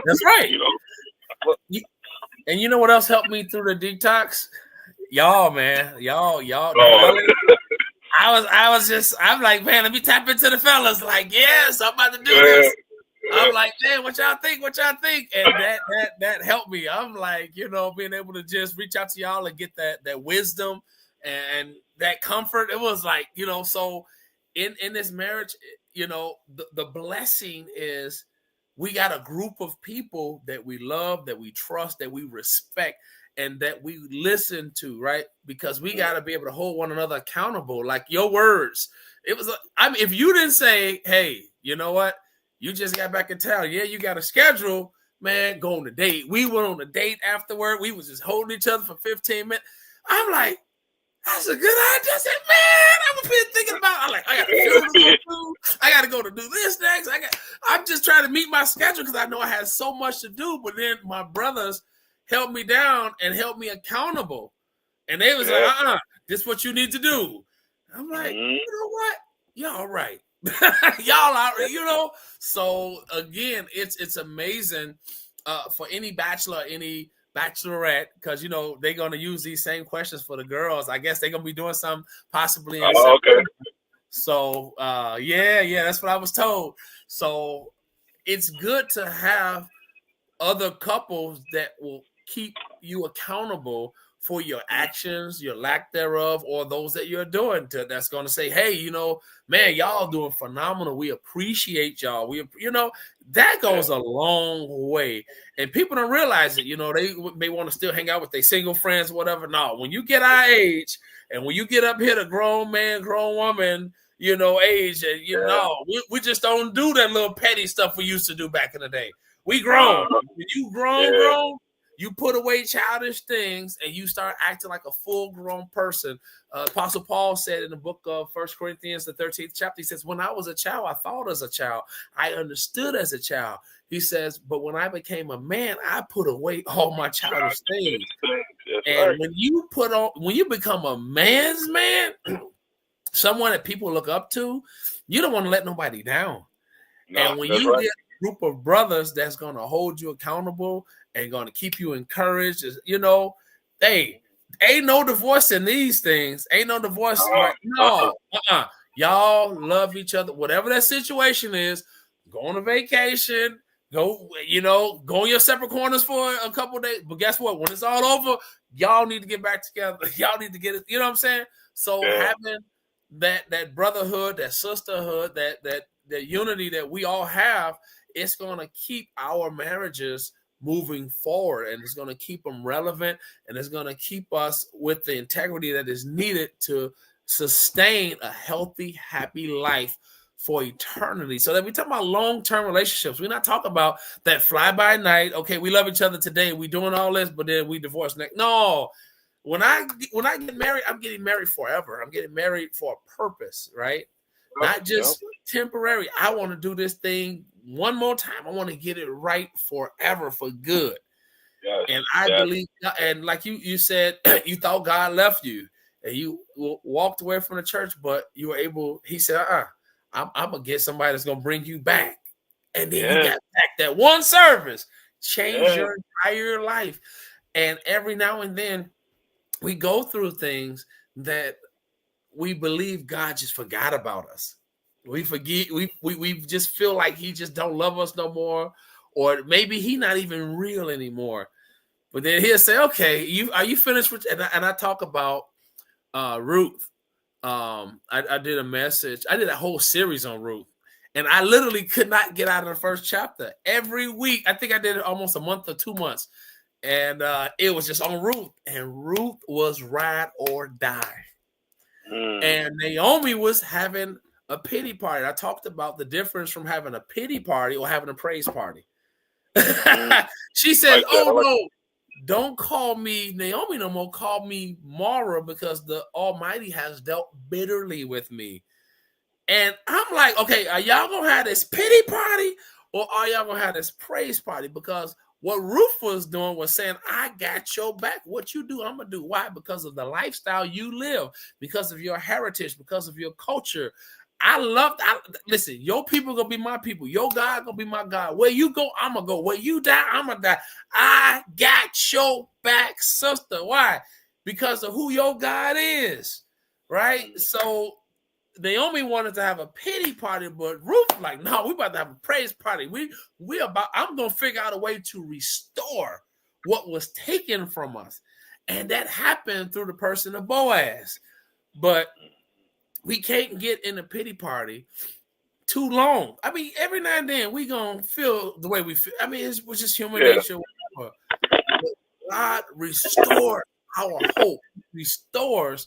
That's right. And you know what else helped me through the detox? Y'all, man. Y'all. I'm like, man, let me tap into the fellas. Like, yes, I'm about to do this. I'm like, man, what y'all think? And that helped me. I'm like, being able to just reach out to y'all and get that wisdom and that comfort. It was like, so in this marriage, the blessing is we got a group of people that we love, that we trust, that we respect, and that we listen to, right? Because we got to be able to hold one another accountable. Like your words, it was. If you didn't say, "Hey, you know what? You just got back in town. Yeah, you got a schedule, man. Go on a date." We went on a date afterward. We was just holding each other for 15 minutes. I'm like, that's a good idea. I said, man, I'm thinking about. I'm like, I got a funeral to go to. I got to go to do this next. I'm just trying to meet my schedule because I know I had so much to do. But then my brothers held me down and held me accountable, and they was like, this is what you need to do. I'm like, you know what? Y'all right. Y'all are, So again, it's amazing for any bachelor, any bachelorette, because they're gonna use these same questions for the girls. I guess they're gonna be doing some possibly in September. Okay. So yeah, that's what I was told. So it's good to have other couples that will keep you accountable for your actions, your lack thereof, or those that you're doing. That's going to say, hey, man, y'all doing phenomenal. We appreciate y'all. That goes a long way. And people don't realize it. They may want to still hang out with their single friends or whatever. No, when you get our age and when you get up here to grown man, grown woman, age, and we just don't do that little petty stuff we used to do back in the day. We grown. When you grown, you put away childish things and you start acting like a full-grown person. Apostle Paul said in the book of 1 Corinthians, the 13th chapter, he says, when I was a child, I thought as a child. I understood as a child. He says, but when I became a man, I put away all my childish things. And when you become a man's man, someone that people look up to, you don't want to let nobody down. And when you get a group of brothers that's going to hold you accountable and going to keep you encouraged, hey, ain't no divorce in these things. Ain't no divorce. Right? No. Y'all love each other. Whatever that situation is, go on a vacation. Go on your separate corners for a couple of days. But guess what? When it's all over, y'all need to get back together. Y'all need to get it. You know what I'm saying? So having that brotherhood, that sisterhood, that unity that we all have, it's going to keep our marriages moving forward, and it's going to keep them relevant, and it's going to keep us with the integrity that is needed to sustain a healthy, happy life for eternity. So that we talk about long-term relationships. We're not talking about that fly-by-night, okay, we love each other today, we doing all this, but then we divorce next. No. When I get married, I'm getting married forever. I'm getting married for a purpose, right? Not just temporary. I want to do this thing one more time. I want to get it right forever, for good. And I believe, and like you said, you thought God left you and you walked away from the church, but you were able, he said, I'm going to get somebody that's going to bring you back. And then you got back that one service, changed your entire life. And every now and then, we go through things that we believe God just forgot about us. We forget. We just feel like he just don't love us no more, or maybe he not even real anymore. But then he'll say, "Okay, are you finished with?" And I talk about Ruth. I did a message. I did a whole series on Ruth, and I literally could not get out of the first chapter. Every week, I think I did it almost a month or 2 months, and it was just on Ruth. And Ruth was ride or die. And Naomi was having a pity party. I talked about the difference from having a pity party or having a praise party. She says, "Oh no, don't call me Naomi no more. Call me Mara, because the Almighty has dealt bitterly with me." And I'm like, okay, are y'all gonna have this pity party or are y'all gonna have this praise party? Because what Ruth was doing was saying, I got your back. What you do, I'm gonna do. Why? Because of the lifestyle you live, because of your heritage, because of your culture. Listen, your people gonna be my people. Your God gonna be my God. Where you go, I'm gonna go. Where you die, I'm gonna die. I got your back, sister. Why? Because of who your God is, right? So Naomi wanted to have a pity party, but Ruth like, no, we about to have a praise party. I'm gonna figure out a way to restore what was taken from us. And that happened through the person of Boaz. But we can't get in a pity party too long. I mean, every now and then we gonna feel the way we feel. I mean, it's just human nature. But God restores our hope, restores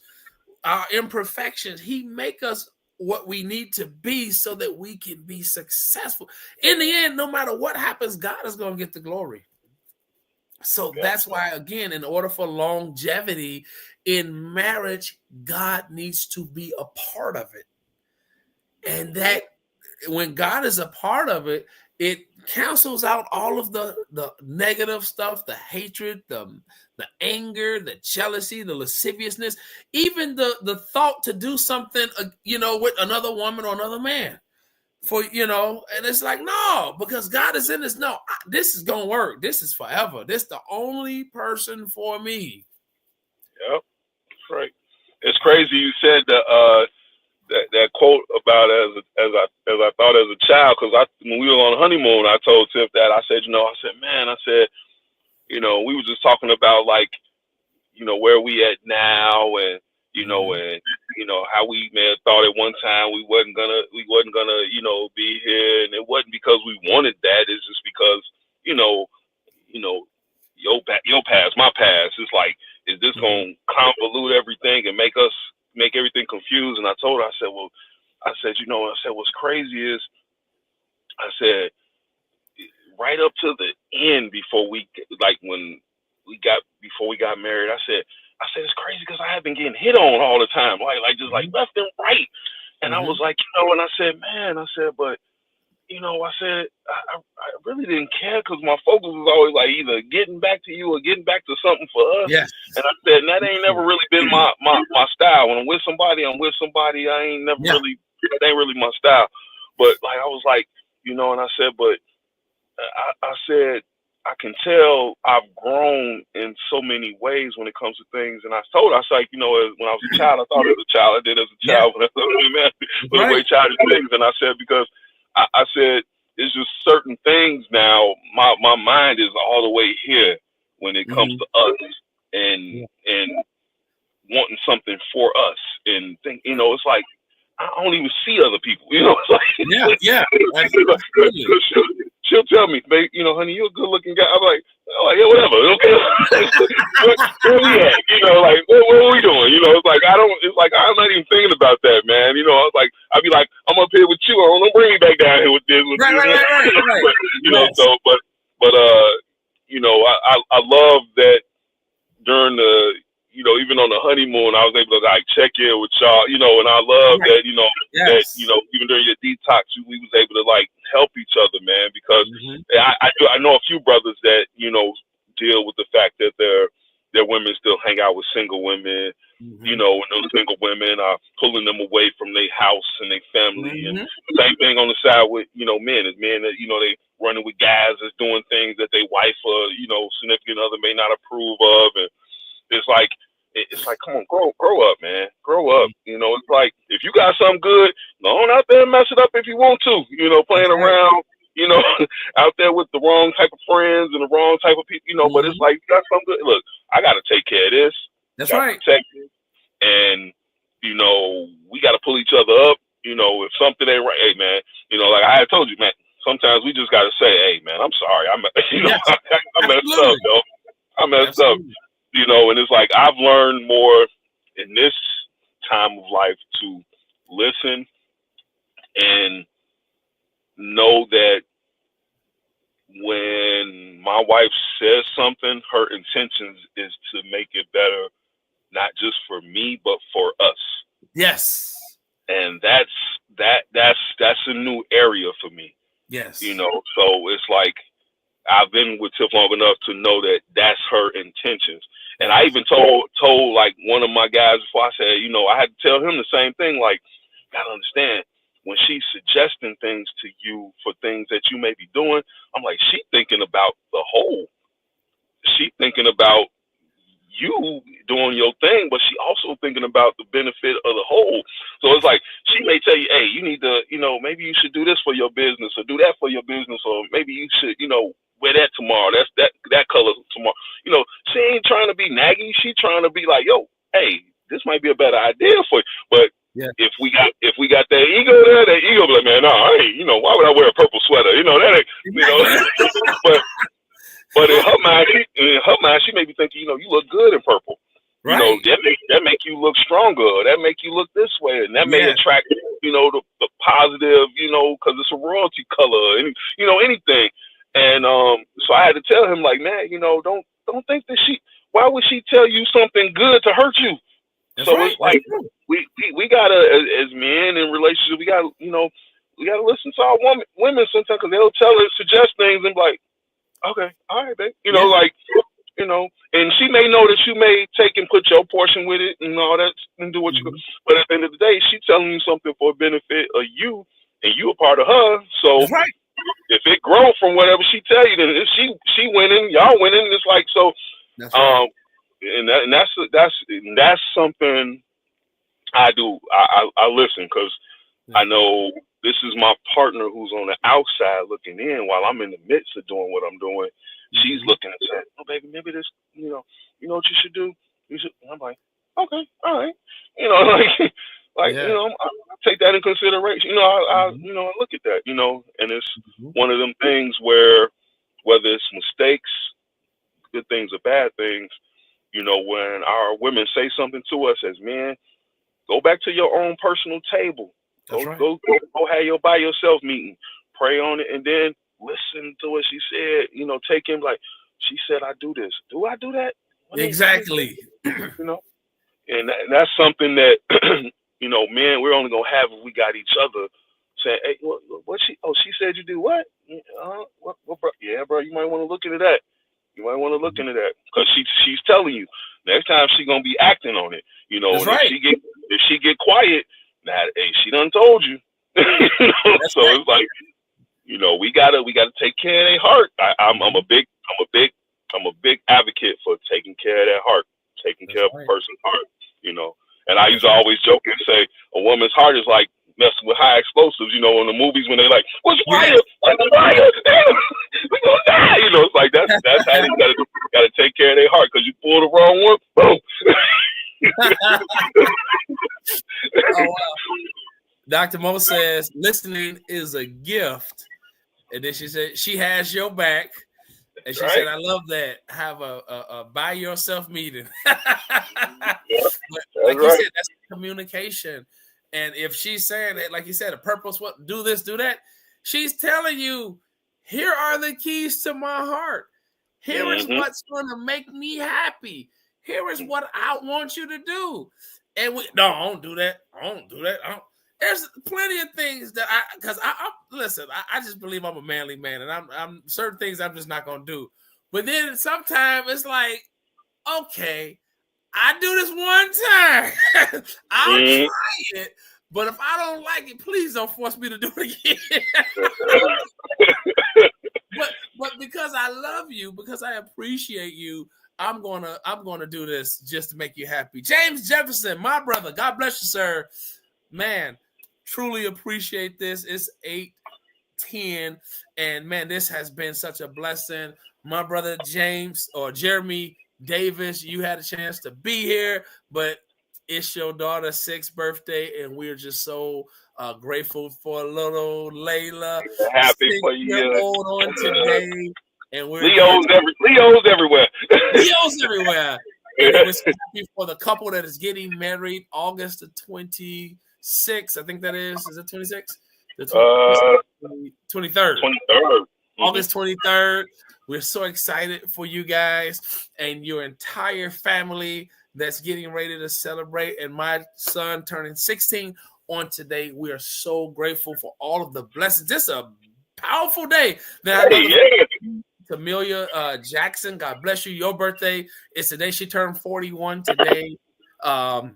our imperfections. He make us what we need to be so that we can be successful. In the end, no matter what happens, God is going to get the glory. So that's why, again, in order for longevity in marriage, God needs to be a part of it. And that when God is a part of it, it cancels out all of the negative stuff, the hatred, the anger, the jealousy, the lasciviousness, even the thought to do something, with another woman or another man. And it's like, no, because God is in this. No, this is gonna work. This is forever. This is the only person for me. Yep, that's right. It's crazy you said that quote about as I thought as a child, because when we were on honeymoon, I told Tiff that I said, we were just talking about, like, where we at now, and how we may have thought at one time we wasn't gonna be here, and it wasn't because we wanted that. It's just because your past, my past. It's like, is this gonna convolute everything and make everything confused? And I told her, I said, what's crazy is, I said, right up to the end, before we got married, I said it's crazy because I have been getting hit on all the time, like just like left and right. And I was like, and I said, but I said, I really didn't care, because my focus was always like either getting back to you or getting back to something for us. Yes. And I said, and that ain't never really been my style. When I'm with somebody, I ain't never really, that ain't really my style. But like, I was like, and I said, but I said, I can tell I've grown in so many ways when it comes to things. And I told her, I was like, when I was a child, I thought as a child, I did as a child, when I was a man, with the way childish things. And I said, because I said, it's just certain things now. My mind is all the way here when it comes to us and wanting something for us, and think, it's like, I don't even see other people. It's like, she'll tell me, babe, honey, you're a good looking guy. I'm like, oh yeah, whatever, okay. Where we at? Like, what are we doing? It's like, I'm not even thinking about that, man. I was like, I'd be like, I'm up here with you. Don't bring me back down here with this. Right. But I love that during the, even on the honeymoon, I was able to like check in with y'all, and I love that, that, even during your detox, we was able to like help each other, man, because I know a few brothers that, deal with the fact that their women still hang out with single women, and those single women are pulling them away from their house and their family. And same thing on the side with, men that, they running with guys that's doing things that their wife or, significant other may not approve of. And it's like, it's like, come on, grow up, man. Grow up. You know, it's like if you got something good, go on out there and mess it up if you want to. You know, playing around, you know, out there with the wrong type of friends and the wrong type of people, you know, but it's like you got something good. Look, I gotta take care of this. That's gotta right. protect it. And, you know, we gotta pull each other up. You know, if something ain't right, hey man, you know, like I had told you, man, sometimes we just gotta say, hey man, I'm sorry. You know, Yes. I messed Absolutely. up, yo. I messed up. Absolutely. You know, and it's like I've learned more in this time of life to listen and know that when my wife says something, her intentions is to make it better, not just for me, but for us. Yes. And that's a new area for me. Yes. You know, so it's like I've been with Tiff long enough to know that that's her intentions. And I even told like one of my guys before, I said, you know, I had to tell him the same thing. Like, you gotta understand, when she's suggesting things to you for things that you may be doing, I'm like, she thinking about the whole. She thinking about you doing your thing, but she also thinking about the benefit of the whole. So it's like she may tell you, hey, you need to, you know, maybe you should do this for your business or do that for your business, or maybe you should, you know, wear that tomorrow. That's that color tomorrow. You know, she ain't trying to be naggy. She trying to be like, yo, hey, this might be a better idea for you. But if we got that ego there, that ego be like, man, no, hey, you know, why would I wear a purple sweater? You know, that ain't, you know. But in her mind, she may be thinking, you know, you look good in purple. You know, that make you look stronger. That make you look this way, and that may attract, you know, the positive, you know, because it's a royalty color, and you know, anything. And so I had to tell him, like, man, you know, don't think that why would she tell you something good to hurt you? That's so right. It's like we gotta, as men in relationships, we gotta, you know, we gotta listen to our women sometimes, because they'll suggest things and be like, okay, all right, babe. You know, like, you know, and she may know that you may take and put your portion with it and all that and do what you. But at the end of the day, she's telling you something for benefit of you, and you a part of her. So if it grows from whatever she tell you, then if she winning, y'all winning. It's like so. That's right. And that's something I do. I listen, because I know this is my partner who's on the outside looking in while I'm in the midst of doing what I'm doing. She's looking and saying, "Oh, baby, maybe this, you know what you should do. You should." And I'm like, "Okay, all right." You know, like you know, I take that in consideration. You know, I you know, I look at that. You know, and it's one of them things where whether it's mistakes, good things or bad things, you know, when our women say something to us as men, go back to your own personal table. Go have your by yourself meeting. Pray on it, and then listen to what she said. You know, take him like, she said, I do this. Do I do that? Exactly. You know, and that's something that you know, men, we're only gonna have if we got each other saying, hey, what she? Oh, she said you do what? What bro? Yeah, bro, you might want to look into that. You might want to look into that, because she's telling you. Next time she gonna be acting on it. You know, and if she get quiet, now hey, she done told you. You know? So it's like, you know, we gotta take care of their heart. I'm a big advocate for taking care of that heart, taking care of a person's heart. You know, and I used to always joke and say a woman's heart is like messing with high explosives. You know, in the movies when they like, what's fire? What's fire? We gonna die. You know, it's like that's how you gotta take care of their heart, because you pull the wrong one, boom. Oh, wow. Dr. Mo says listening is a gift, and then she said she has your back, and she said, I love that. Have a by yourself meeting. But like you said, that's communication. And if she's saying that, like you said, a purpose, what, do this, do that, she's telling you, here are the keys to my heart. Here is what's going to make me happy. Here is what I want you to do. And no, I don't do that. I don't do that. There's plenty of things that because listen, I just believe I'm a manly man, and I'm certain things I'm just not gonna do. But then sometimes it's like, okay, I do this one time. I'll try it, but if I don't like it, please don't force me to do it again. But because I love you, because I appreciate you, I'm gonna do this just to make you happy. James Jefferson, my brother, God bless you, sir. Man, truly appreciate this. It's 8:10, and man, this has been such a blessing. My brother James or Jeremy Davis, you had a chance to be here, but it's your daughter's 6th birthday, and we're just so grateful for little Layla, Happy for you. 6-year-old on today. And we're Leo's everywhere. Leo's everywhere. And we're so happy for the couple that is getting married August the 26th. I think that is. Is it 26th? The 23rd. 23rd. August 23rd. We're so excited for you guys and your entire family that's getting ready to celebrate. And my son turning 16 on today. We are so grateful for all of the blessings. This is a powerful day. Camelia Jackson, God bless you. Your birthday is today. She turned 41 today. Oh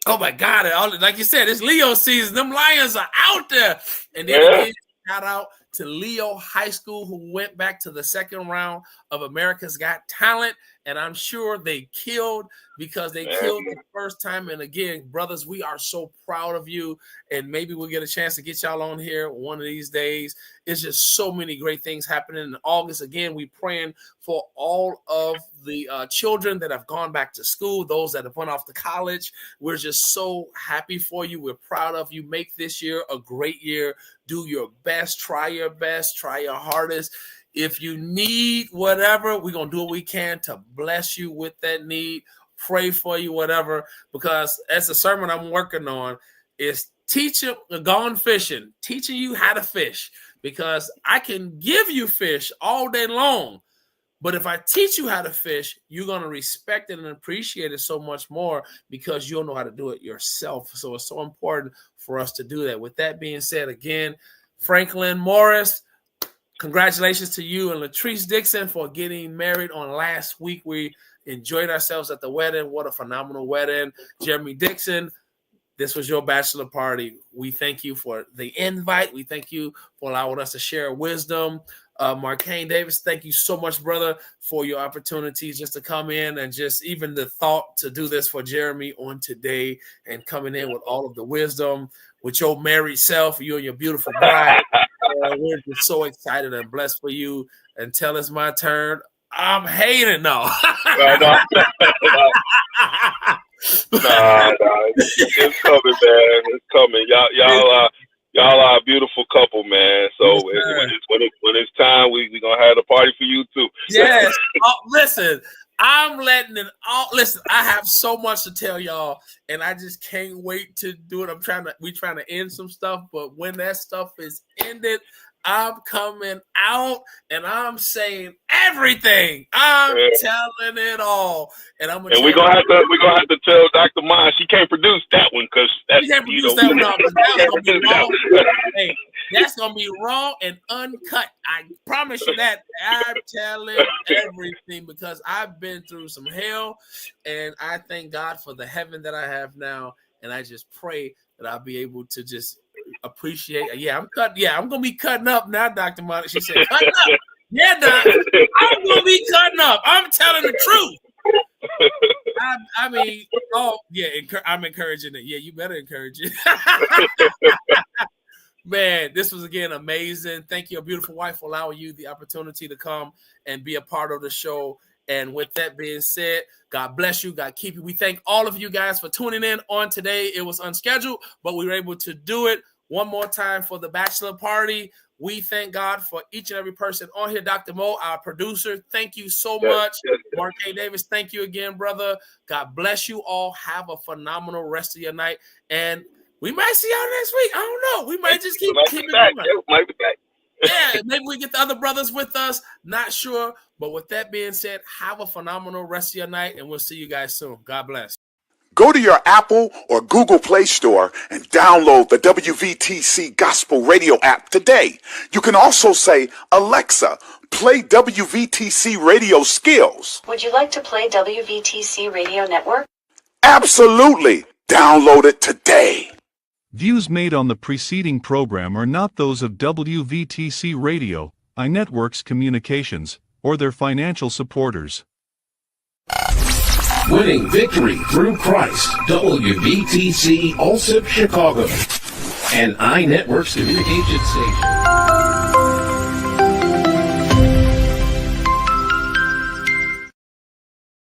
my God. Like you said, it's Leo season. Them Lions are out there. And then again, shout out to Leo High School, who went back to the 2nd round of America's Got Talent. And I'm sure they killed because they killed the first time. And again, brothers, we are so proud of you. And maybe we'll get a chance to get y'all on here one of these days. It's just so many great things happening in August. Again, we praying for all of the children that have gone back to school, those that have went off to college. We're just so happy for you. We're proud of you. Make this year a great year. Do your best. Try your best. Try your hardest. If you need whatever, we're going to do what we can to bless you with that need. Pray for you, whatever, because that's a sermon I'm working on is teaching you how to fish, because I can give you fish all day long. But if I teach you how to fish, you're going to respect it and appreciate it so much more because you'll know how to do it yourself. So it's so important for us to do that. With that being said, again, Franklin Morris, congratulations to you and Latrice Dixon for getting married on last week. We enjoyed ourselves at the wedding. What a phenomenal wedding. Jeremy Dixon, this was your bachelor party. We thank you for the invite. We thank you for allowing us to share wisdom. Marcane Davis, thank you so much, brother, for your opportunities just to come in and just even the thought to do this for Jeremy on today and coming in with all of the wisdom with your married self, you and your beautiful bride. We're just so excited and blessed for you. Until it's my turn, I'm hating. No. It's coming, man. It's coming. Y'all are a beautiful couple, man. So when it's time, we gonna have a party for you too. Yes. Listen, I'm letting it all. Listen, I have so much to tell y'all, and I just can't wait to do it. We're trying to end some stuff, but when that stuff is ended, I'm coming out and I'm saying everything. I'm telling it all, and we're gonna have to tell Dr. Ma she can't produce that one because she can't produce that one. That's gonna be wrong. Hey, that's gonna be raw and uncut. I promise you that. I'm telling everything because I've been through some hell, and I thank God for the heaven that I have now, and I just pray that I'll be able to just appreciate. I'm gonna be cutting up now, Dr. Monica. She said, cutting up. Yeah, Doc. I'm gonna be cutting up. I'm telling the truth. I'm encouraging it. Yeah, you better encourage it. Man, this was again amazing. Thank you, your beautiful wife, for allowing you the opportunity to come and be a part of the show. And with that being said, God bless you. God keep you. We thank all of you guys for tuning in on today. It was unscheduled, but we were able to do it one more time for the bachelor party. We thank God for each and every person on here. Dr. Mo, our producer, thank you so much. Mark A. Davis, thank you again, brother. God bless you all. Have a phenomenal rest of your night. And we might see y'all next week. I don't know. We might just keep it going. Might be back. Yeah, maybe we get the other brothers with us. Not sure. But with that being said, have a phenomenal rest of your night, and we'll see you guys soon. God bless. Go to your Apple or Google Play Store and download the WVTC Gospel Radio app today. You can also say, Alexa, play WVTC Radio Skills. Would you like to play WVTC Radio Network? Absolutely. Download it today. Views made on the preceding program are not those of WVTC Radio, iNetworks Communications, or their financial supporters. Winning victory through Christ, WVTC Allsip Chicago, an iNetworks communication station.